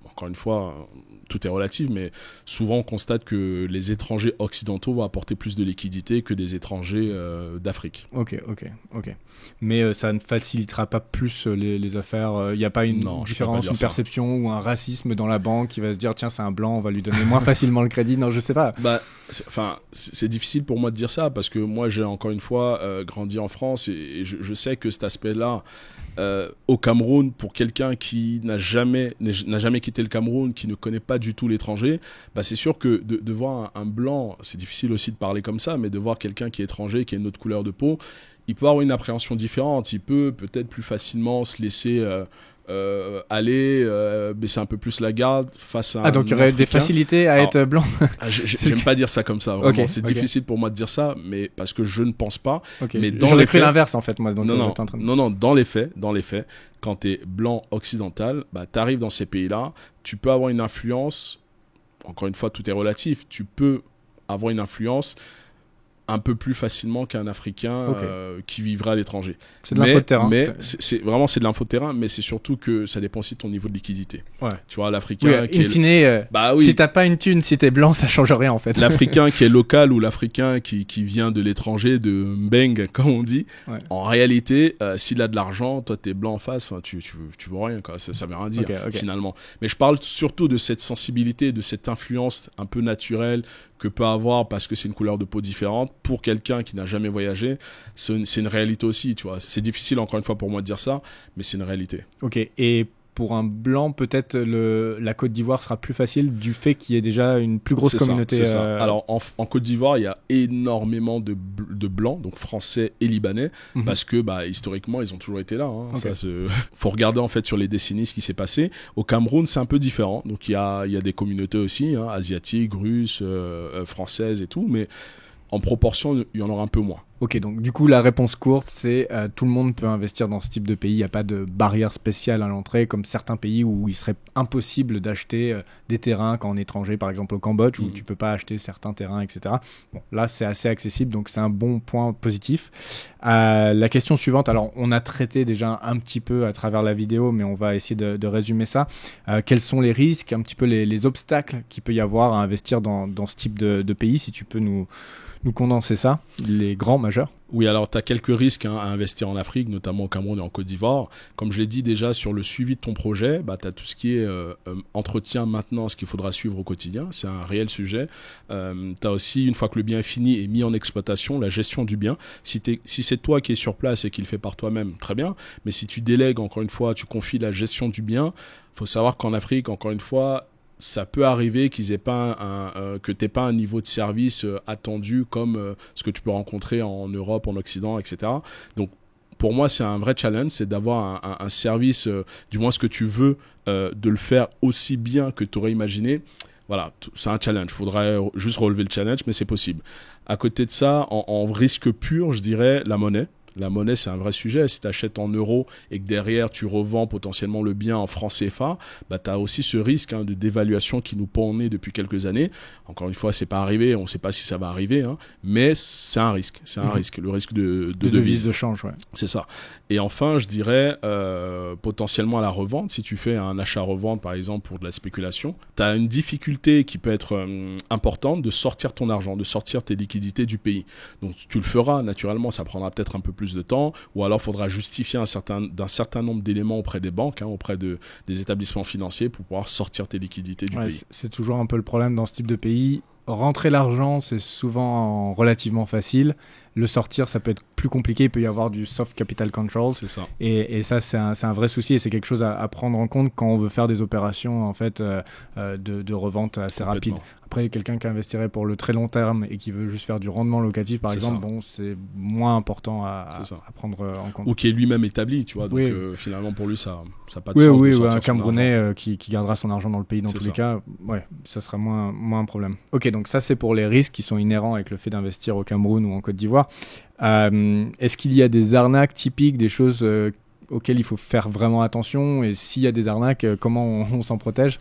encore une fois, tout est relatif, mais souvent on constate que les étrangers occidentaux vont apporter plus de liquidité que des étrangers d'Afrique. Ok. Mais ça ne facilitera pas plus les affaires. Il n'y a pas une différence, une perception ou un racisme dans la banque qui va se dire tiens, c'est un blanc, on va lui donner moins facilement le crédit. Non, je sais pas. C'est difficile pour moi de dire ça parce que moi j'ai encore une fois grandi en France et je sais que cet aspect-là au Cameroun, pour quelqu'un qui n'a jamais quitté le Cameroun, qui ne connaît pas du tout l'étranger, c'est sûr que de voir un blanc, c'est difficile aussi de parler comme ça, mais de voir quelqu'un qui est étranger, qui a une autre couleur de peau, il peut avoir une appréhension différente. Il peut peut-être plus facilement se laisser aller baisser un peu plus la garde face à donc il y aurait des facilités à être blanc. J'aime pas dire ça comme ça, vraiment. C'est difficile pour moi de dire ça, mais parce que je ne pense pas. Mais j'aurais cru l'inverse en fait, moi. Donc non, dans les faits, quand tu es blanc occidental, tu arrives dans ces pays-là, tu peux avoir une influence, encore une fois, tout est relatif, tu peux avoir une influence un peu plus facilement qu'un Africain qui vivrait à l'étranger. C'est de l'info de terrain. Mais c'est vraiment de l'info de terrain, mais c'est surtout que ça dépend aussi de ton niveau de liquidité. Ouais. Tu vois, l'Africain qui si t'as pas une thune, si t'es blanc, ça change rien en fait. L'Africain qui est local ou l'Africain qui vient de l'étranger, de Mbeng, comme on dit, en réalité, s'il a de l'argent, toi t'es blanc en face, tu vois rien, quoi. Ça veut rien dire finalement. Mais je parle surtout de cette sensibilité, de cette influence un peu naturelle que peut avoir parce que c'est une couleur de peau différente pour quelqu'un qui n'a jamais voyagé. C'est une réalité aussi, tu vois. C'est difficile encore une fois pour moi de dire ça, mais c'est une réalité. Ok, et pour un blanc, peut-être la Côte d'Ivoire sera plus facile du fait qu'il y ait déjà une plus grosse communauté. C'est ça. Alors en Côte d'Ivoire, il y a énormément de blancs, donc français et libanais, parce que historiquement, ils ont toujours été là. Hein. Faut regarder en fait sur les décennies ce qui s'est passé. Au Cameroun, c'est un peu différent. Donc il y a des communautés aussi, hein, asiatiques, russes, françaises et tout, mais en proportion, il y en aura un peu moins. Ok, donc du coup, la réponse courte, c'est tout le monde peut investir dans ce type de pays. Il n'y a pas de barrière spéciale à l'entrée, comme certains pays où il serait impossible d'acheter des terrains quand on est étranger, par exemple au Cambodge, où tu ne peux pas acheter certains terrains, etc. Bon, là, c'est assez accessible, donc c'est un bon point positif. La question suivante, alors on a traité déjà un petit peu à travers la vidéo, mais on va essayer de résumer ça. Quels sont les risques, un petit peu les obstacles qu'il peut y avoir à investir dans ce type de pays, si tu peux nous condenser ça, les grands majeurs? Oui, alors tu as quelques risques à investir en Afrique, notamment au Cameroun et en Côte d'Ivoire. Comme je l'ai dit déjà, sur le suivi de ton projet, tu as tout ce qui est entretien, maintenance qu'il faudra suivre au quotidien. C'est un réel sujet. Tu as aussi, une fois que le bien est fini et mis en exploitation, la gestion du bien. Si c'est toi qui es sur place et qui le fais par toi-même, très bien. Mais si tu délègues, encore une fois, tu confies la gestion du bien, il faut savoir qu'en Afrique, encore une fois, ça peut arriver qu'ils aient pas que t'aies pas un niveau de service attendu comme ce que tu peux rencontrer en Europe, en Occident, etc. Donc pour moi, c'est un vrai challenge, c'est d'avoir un service, du moins ce que tu veux, de le faire aussi bien que tu aurais imaginé. Voilà, c'est un challenge. Il faudrait juste relever le challenge, mais c'est possible. À côté de ça, en risque pur, je dirais la monnaie. La monnaie, c'est un vrai sujet. Si tu achètes en euros et que derrière, tu revends potentiellement le bien en francs CFA, tu as aussi ce risque de dévaluation qui nous pend au nez depuis quelques années. Encore une fois, c'est pas arrivé. On ne sait pas si ça va arriver, mais c'est un risque. C'est un risque. Le risque de devise de change, ouais. C'est ça. Et enfin, je dirais potentiellement à la revente. Si tu fais un achat-revente, par exemple, pour de la spéculation, tu as une difficulté qui peut être importante de sortir ton argent, de sortir tes liquidités du pays. Donc, tu le feras naturellement. Ça prendra peut-être un peu plus de temps, ou alors il faudra justifier d'un certain nombre d'éléments auprès des banques, auprès des établissements financiers pour pouvoir sortir tes liquidités du pays. C'est toujours un peu le problème dans ce type de pays. Rentrer l'argent, c'est souvent relativement facile. Le sortir, ça peut être plus compliqué. Il peut y avoir du soft capital control. C'est ça. Et ça, c'est un vrai souci. Et c'est quelque chose à prendre en compte quand on veut faire des opérations en fait, de revente assez rapides. Après, quelqu'un qui investirait pour le très long terme et qui veut juste faire du rendement locatif, par exemple, c'est moins important à prendre en compte. Ou qui est lui-même établi, tu vois. Donc finalement, pour lui, ça n'a pas de sens. Oui, un Camerounais qui gardera son argent dans le pays dans tous les cas, ça sera moins un problème. Ok, donc ça, c'est pour les risques qui sont inhérents avec le fait d'investir au Cameroun ou en Côte d'Ivoire. Est-ce qu'il y a des arnaques typiques, des choses auxquelles il faut faire vraiment attention? Et s'il y a des arnaques, comment on s'en protège?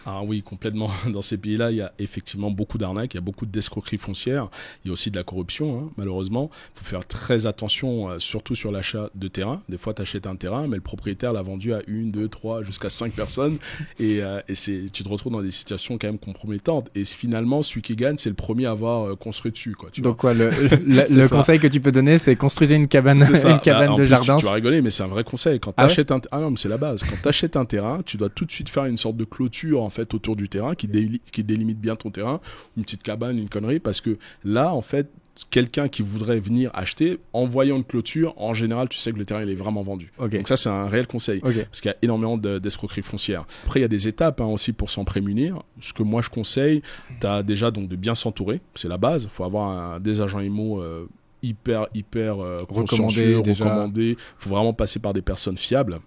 Ah oui, complètement. Dans ces pays-là, il y a effectivement beaucoup d'arnaques, il y a beaucoup d'escroqueries foncières, il y a aussi de la corruption, malheureusement. Il faut faire très attention, surtout sur l'achat de terrain. Des fois, tu achètes un terrain, mais le propriétaire l'a vendu à 1, 2, 3, jusqu'à 5 personnes. Et tu te retrouves dans des situations quand même compromettantes. Et finalement, celui qui gagne, c'est le premier à avoir construit dessus. Donc le conseil que tu peux donner, c'est construisez une cabane, de jardin. Tu vas rigoler, mais c'est un vrai conseil. Quand t'achètes non, mais c'est la base. Quand tu achètes un terrain, tu dois tout de suite faire une sorte de clôture, en fait, autour du terrain qui délimite bien ton terrain, une petite cabane, une connerie, parce que là, en fait, quelqu'un qui voudrait venir acheter, en voyant une clôture, en général, tu sais que le terrain il est vraiment vendu. Donc ça, c'est un réel conseil, parce qu'il y a énormément d'escroqueries foncières. Après, il y a des étapes aussi pour s'en prémunir. Ce que moi je conseille, tu as déjà donc de bien s'entourer, c'est la base. Il faut avoir des agents IMO hyper recommandés. Il faut vraiment passer par des personnes fiables.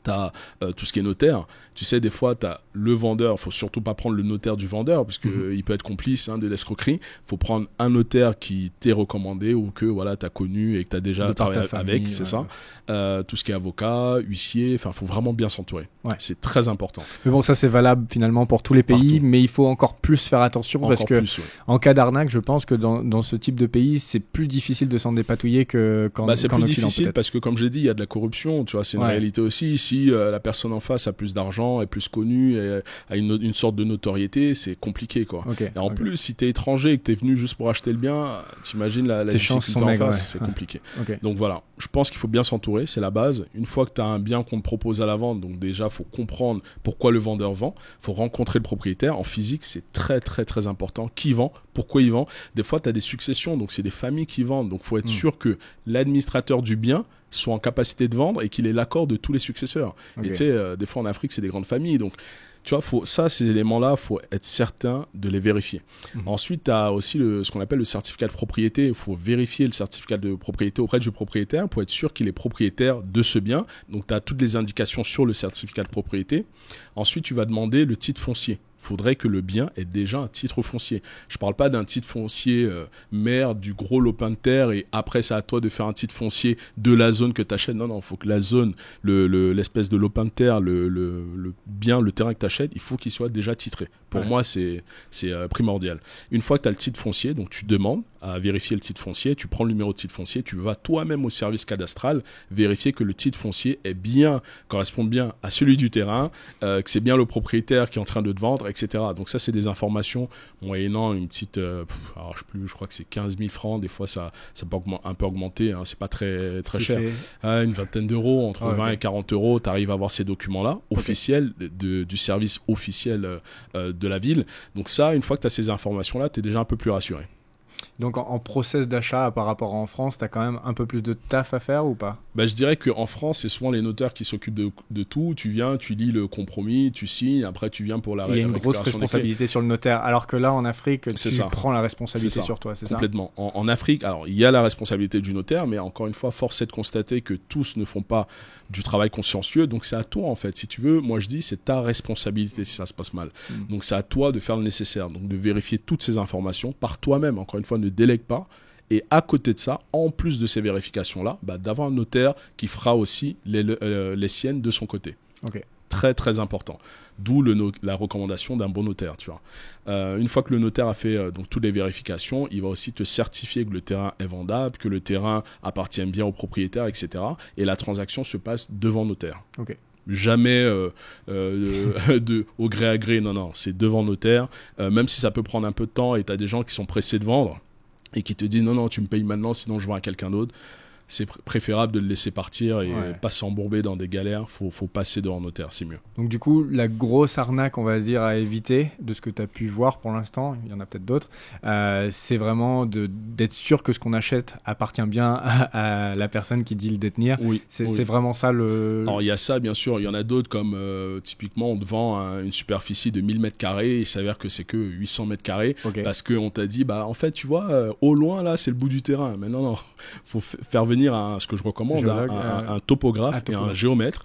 T'as tout ce qui est notaire. Tu sais, des fois, t'as le vendeur. Faut surtout pas prendre le notaire du vendeur parce que il peut être complice de l'escroquerie. Faut prendre un notaire qui t'est recommandé ou que voilà t'as connu et que t'as déjà travaillé avec. C'est ça. Tout ce qui est avocat, huissier. Enfin, faut vraiment bien s'entourer. Ouais. C'est très important. Mais bon, ça c'est valable finalement pour tous les pays, partout. Mais il faut encore plus faire attention parce que en cas d'arnaque, je pense que dans ce type de pays, c'est plus difficile de s'en dépatouiller qu'en c'est qu'en plus Occident, difficile peut-être. parce que comme je l'ai dit, il y a de la corruption. Tu vois, c'est une réalité aussi. Si la personne en face a plus d'argent, est plus connue, et a une sorte de notoriété, c'est compliqué, quoi. Et en plus, si t'es étranger et que t'es venu juste pour acheter le bien, t'imagines la difficulté en face, c'est compliqué. Donc voilà, je pense qu'il faut bien s'entourer, c'est la base. Une fois que t'as un bien qu'on te propose à la vente, donc déjà, faut comprendre pourquoi le vendeur vend. Faut rencontrer le propriétaire. En physique, c'est très, très, très important. Qui vend? Pourquoi il vend? Des fois, t'as des successions, donc c'est des familles qui vendent. Donc faut être sûr que l'administrateur du bien soit en capacité de vendre et qu'il ait l'accord de tous les successeurs. Et tu sais, des fois en Afrique, c'est des grandes familles. Donc, tu vois, ces éléments-là, faut être certain de les vérifier. Ensuite, tu as aussi ce qu'on appelle le certificat de propriété. Il faut vérifier le certificat de propriété auprès du propriétaire pour être sûr qu'il est propriétaire de ce bien. Donc, tu as toutes les indications sur le certificat de propriété. Ensuite, tu vas demander le titre foncier. Faudrait que le bien ait déjà un titre foncier. Je parle pas d'un titre foncier mère du gros lopin de terre et après c'est à toi de faire un titre foncier de la zone que tu achètes. Non, faut que la zone, l'espèce de lopin de terre, le bien, le terrain que tu achètes, il faut qu'il soit déjà titré. Pour moi, c'est primordial. Une fois que tu as le titre foncier, donc tu demandes à vérifier le titre foncier, tu prends le numéro de titre foncier, tu vas toi-même au service cadastral vérifier que le titre foncier correspond bien à celui du terrain, que c'est bien le propriétaire qui est en train de te vendre, etc. Donc ça, c'est des informations moyennant une petite, alors je crois que c'est 15 000 francs, des fois ça peut un peu augmenter, c'est pas très, très cher. Une vingtaine d'euros, entre 20 et 40 euros, tu arrives à avoir ces documents-là, officiels, du service officiel de la ville. Donc ça, une fois que tu as ces informations-là, tu es déjà un peu plus rassuré. Donc en process d'achat par rapport à en France, tu as quand même un peu plus de taf à faire ou pas? Je dirais qu'en France, c'est souvent les notaires qui s'occupent de tout. Tu viens, tu lis le compromis, tu signes, après tu viens pour la récupération. Il y a une grosse responsabilité sur le notaire, alors que là en Afrique, tu prends la responsabilité sur toi, c'est ça? Complètement. En Afrique, alors il y a la responsabilité du notaire, mais encore une fois, force est de constater que tous ne font pas du travail consciencieux, donc c'est à toi en fait. Si tu veux, moi je dis, c'est ta responsabilité si ça se passe mal. Donc c'est à toi de faire le nécessaire, donc de vérifier toutes ces informations par toi-même. Encore une fois, ne délègue pas. Et à côté de ça, en plus de ces vérifications-là, d'avoir un notaire qui fera aussi les siennes de son côté. Très, très important. D'où la recommandation d'un bon notaire, tu vois. Une fois que le notaire a fait donc toutes les vérifications, il va aussi te certifier que le terrain est vendable, que le terrain appartient bien au propriétaire, etc. Et la transaction se passe devant notaire. Jamais au gré à gré, non, c'est devant notaire. Même si ça peut prendre un peu de temps et tu as des gens qui sont pressés de vendre et qui te disent non, tu me payes maintenant, sinon je vends à quelqu'un d'autre. C'est préférable de le laisser partir et pas s'embourber dans des galères. Faut passer devant notaire, c'est mieux. Donc du coup, la grosse arnaque, on va dire, à éviter, de ce que tu as pu voir pour l'instant, il y en a peut-être d'autres, c'est vraiment d'être sûr que ce qu'on achète appartient bien à la personne qui dit le détenir. C'est vraiment ça le... Alors il y a ça, bien sûr. Il y en a d'autres comme typiquement on te vend une superficie de 1000 mètres carrés. Il s'avère que c'est que 800 mètres carrés parce qu'on t'a dit, en fait, tu vois, au loin, là, c'est le bout du terrain. Mais non, faut faire venir ce que je recommande, un topographe et un géomètre.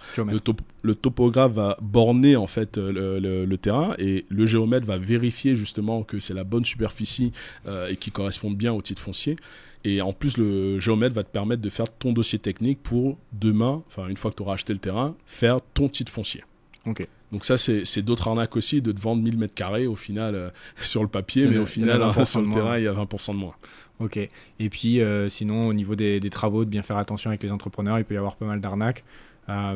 Le topographe va borner en fait le terrain et le géomètre va vérifier justement que c'est la bonne superficie et qui correspond bien au titre foncier. Et en plus, le géomètre va te permettre de faire ton dossier technique pour demain, une fois que tu auras acheté le terrain, faire ton titre foncier. Donc ça, c'est d'autres arnaques aussi, de te vendre 1000 mètres carrés au final sur le papier, mais au final, sur le terrain, il y a 20% de moins. Et puis sinon, au niveau des travaux, de bien faire attention avec les entrepreneurs, il peut y avoir pas mal d'arnaques.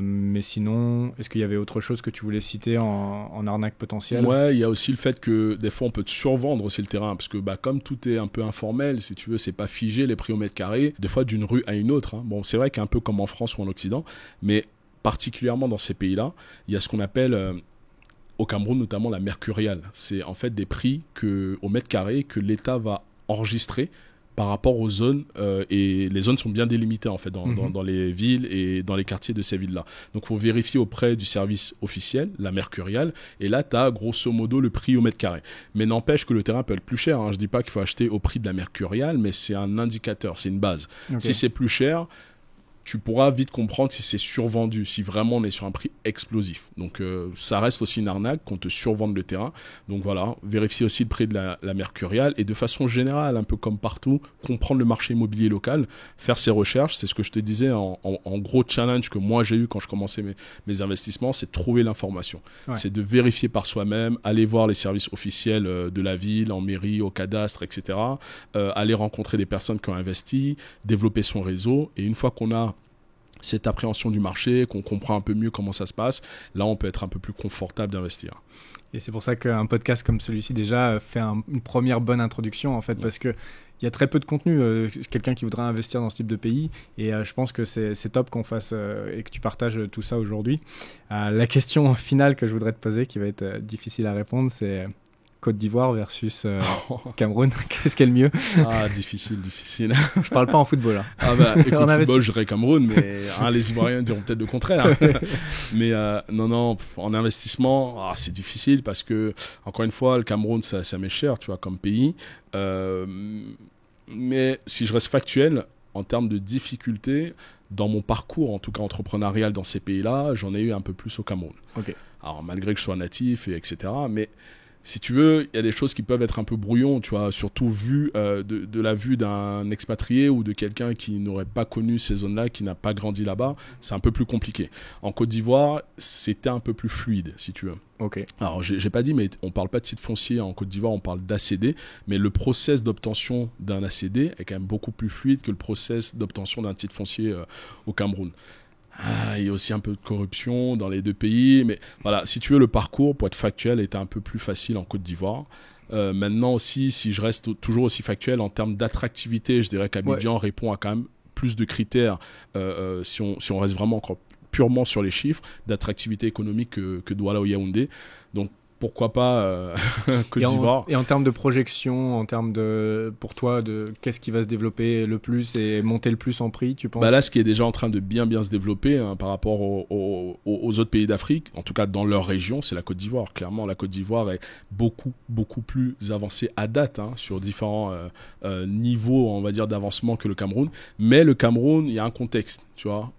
Mais sinon, est-ce qu'il y avait autre chose que tu voulais citer en arnaque potentielle? Ouais, il y a aussi le fait que des fois on peut te survendre aussi le terrain parce que comme tout est un peu informel, si tu veux, c'est pas figé les prix au mètre carré, des fois d'une rue à une autre. Bon, c'est vrai qu'un peu comme en France ou en Occident, mais particulièrement dans ces pays-là, il y a ce qu'on appelle au Cameroun notamment la mercuriale. C'est en fait des prix au mètre carré que l'État va enregistrer par rapport aux zones et les zones sont bien délimitées en fait dans les villes et dans les quartiers de ces villes-là. Donc il faut vérifier auprès du service officiel, la mercuriale, et là tu as grosso modo le prix au mètre carré. Mais n'empêche que le terrain peut être plus cher, Je dis pas qu'il faut acheter au prix de la mercuriale, mais c'est un indicateur, c'est une base. Si c'est plus cher, tu pourras vite comprendre si c'est survendu, si vraiment on est sur un prix explosif. Donc ça reste aussi une arnaque qu'on te survende le terrain. Donc voilà, vérifier aussi le prix de la mercuriale et de façon générale, un peu comme partout, comprendre le marché immobilier local, faire ses recherches. C'est ce que je te disais en gros challenge que moi j'ai eu quand je commençais mes investissements, c'est de trouver l'information. Ouais. C'est de vérifier par soi-même, aller voir les services officiels de la ville, en mairie, au cadastre, etc. Aller rencontrer des personnes qui ont investi, développer son réseau. Et une fois qu'on a cette appréhension du marché, qu'on comprend un peu mieux comment ça se passe, là on peut être un peu plus confortable d'investir. Et c'est pour ça qu'un podcast comme celui-ci déjà fait une première bonne introduction en fait, parce que il y a très peu de contenu, quelqu'un qui voudrait investir dans ce type de pays, et je pense que c'est top qu'on fasse et que tu partages tout ça aujourd'hui. La question finale que je voudrais te poser, qui va être difficile à répondre, c'est Côte d'Ivoire versus Cameroun, qu'est-ce qui est le mieux? Ah, difficile. Je parle pas en football. Hein. Ah bah, écoute, football, je dirais Cameroun, mais les Ivoiriens diront peut-être le contraire. Mais non, en investissement, c'est difficile parce que, encore une fois, le Cameroun, ça m'est cher, tu vois, comme pays. Mais si je reste factuel, en termes de difficulté, dans mon parcours, en tout cas entrepreneurial dans ces pays-là, j'en ai eu un peu plus au Cameroun. Okay. Alors, malgré que je sois natif, etc., mais si tu veux, il y a des choses qui peuvent être un peu brouillons, tu vois, surtout vu de la vue d'un expatrié ou de quelqu'un qui n'aurait pas connu ces zones-là, qui n'a pas grandi là-bas, c'est un peu plus compliqué. En Côte d'Ivoire, c'était un peu plus fluide, si tu veux. Okay. Alors, j'ai pas dit, mais on parle pas de titre foncier en Côte d'Ivoire, on parle d'ACD, mais le process d'obtention d'un ACD est quand même beaucoup plus fluide que le process d'obtention d'un titre foncier au Cameroun. Il y a aussi un peu de corruption dans les deux pays, mais voilà, si tu veux, le parcours, pour être factuel, était un peu plus facile en Côte d'Ivoire. Maintenant aussi, si je reste toujours aussi factuel en termes d'attractivité, je dirais qu'Abidjan répond à quand même plus de critères si on reste vraiment encore purement sur les chiffres d'attractivité économique que Douala ou Yaoundé. Donc pourquoi pas Côte d'Ivoire. Et en termes de projection, en termes pour toi, qu'est-ce qui va se développer le plus et monter le plus en prix, tu penses? Là, ce qui est déjà en train de bien se développer par rapport aux autres pays d'Afrique, en tout cas dans leur région, c'est la Côte d'Ivoire. Clairement, la Côte d'Ivoire est beaucoup plus avancée à date sur différents niveaux, on va dire, d'avancement que le Cameroun. Mais le Cameroun, il y a un contexte, tu vois.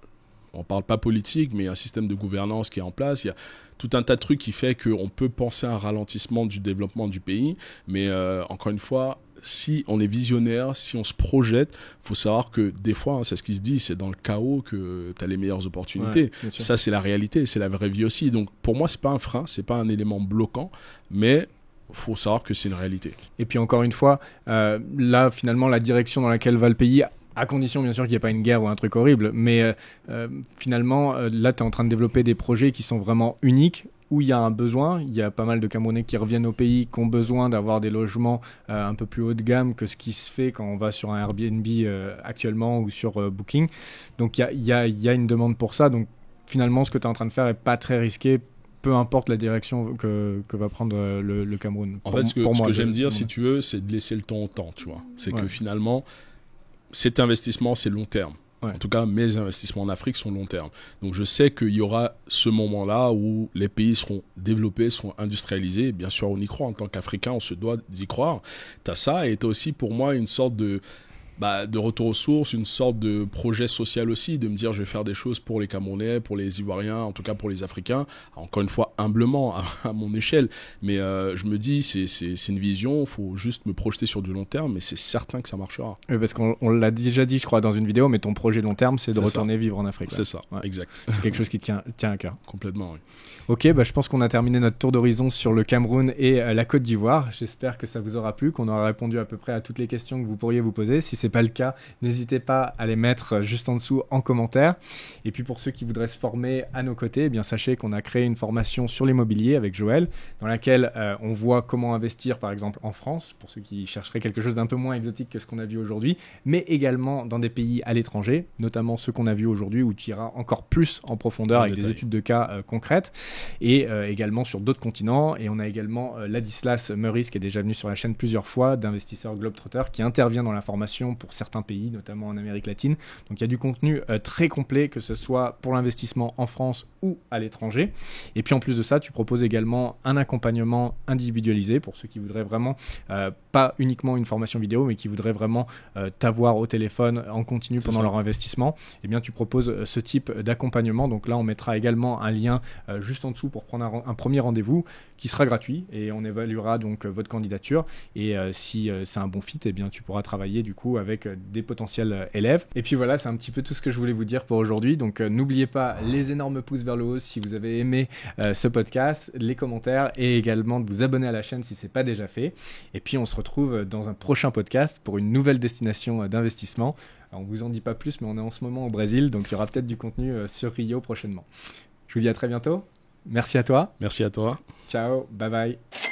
On ne parle pas politique, mais il y a un système de gouvernance qui est en place. Il y a tout un tas de trucs qui fait qu'on peut penser à un ralentissement du développement du pays. Mais encore une fois, si on est visionnaire, si on se projette, il faut savoir que des fois, c'est ce qui se dit, c'est dans le chaos que tu as les meilleures opportunités. Ouais, ça, c'est la réalité, c'est la vraie vie aussi. Donc pour moi, ce n'est pas un frein, ce n'est pas un élément bloquant, mais il faut savoir que c'est une réalité. Et puis encore une fois, là, finalement, la direction dans laquelle va le pays, à condition bien sûr qu'il n'y ait pas une guerre ou un truc horrible, mais finalement là tu es en train de développer des projets qui sont vraiment uniques, où il y a un besoin, il y a pas mal de Camerounais qui reviennent au pays, qui ont besoin d'avoir des logements un peu plus haut de gamme que ce qui se fait quand on va sur un Airbnb actuellement ou sur Booking. Donc il y a une demande pour ça, donc finalement ce que tu es en train de faire n'est pas très risqué, peu importe la direction que va prendre le Cameroun. En fait, ce que j'aime dire, si tu veux, c'est de laisser le temps au temps, tu vois. C'est que finalement, cet investissement, c'est long terme. Ouais. En tout cas, mes investissements en Afrique sont long terme. Donc, je sais qu'il y aura ce moment-là où les pays seront développés, seront industrialisés. Bien sûr, on y croit. En tant qu'Africain, on se doit d'y croire. Tu as ça et tu as aussi, pour moi, une sorte de retour aux sources, une sorte de projet social aussi, de me dire je vais faire des choses pour les Camerounais, pour les Ivoiriens, en tout cas pour les Africains, encore une fois humblement à mon échelle, mais je me dis c'est une vision, il faut juste me projeter sur du long terme, mais c'est certain que ça marchera. Oui, parce qu'on l'a déjà dit je crois dans une vidéo, mais ton projet long terme c'est de retourner vivre en Afrique. C'est ça, exact. C'est quelque chose qui te tient à cœur. Complètement, oui. Ok, je pense qu'on a terminé notre tour d'horizon sur le Cameroun et la Côte d'Ivoire. J'espère que ça vous aura plu, qu'on aura répondu à peu près à toutes les questions que vous pourriez vous poser. Si c'est pas le cas, n'hésitez pas à les mettre juste en dessous en commentaire. Et puis pour ceux qui voudraient se former à nos côtés, sachez qu'on a créé une formation sur l'immobilier avec Joël, dans laquelle on voit comment investir par exemple en France, pour ceux qui chercheraient quelque chose d'un peu moins exotique que ce qu'on a vu aujourd'hui, mais également dans des pays à l'étranger, notamment ceux qu'on a vus aujourd'hui où tu iras encore plus en profondeur avec des études de cas concrètes, et également sur d'autres continents. Et on a également Ladislas Meurice qui est déjà venu sur la chaîne plusieurs fois, d'investisseur Globetrotter, qui intervient dans la formation pour certains pays, notamment en Amérique latine. Donc il y a du contenu très complet, que ce soit pour l'investissement en France ou à l'étranger. Et puis en plus de ça, tu proposes également un accompagnement individualisé pour ceux qui voudraient vraiment, pas uniquement une formation vidéo, mais qui voudraient vraiment t'avoir au téléphone en continu pendant leur investissement. Eh bien, tu proposes ce type d'accompagnement. Donc là, on mettra également un lien juste en dessous pour prendre un premier rendez-vous qui sera gratuit et on évaluera donc votre candidature. Et si c'est un bon fit, eh bien, tu pourras travailler du coup avec des potentiels élèves. Et puis voilà, c'est un petit peu tout ce que je voulais vous dire pour aujourd'hui. Donc n'oubliez pas les énormes pouces vers le haut si vous avez aimé ce podcast, les commentaires et également de vous abonner à la chaîne si ce n'est pas déjà fait. Et puis on se retrouve dans un prochain podcast pour une nouvelle destination d'investissement. Alors, on ne vous en dit pas plus, mais on est en ce moment au Brésil, donc il y aura peut-être du contenu sur Rio prochainement. Je vous dis à très bientôt. Merci à toi. Merci à toi. Ciao, bye bye.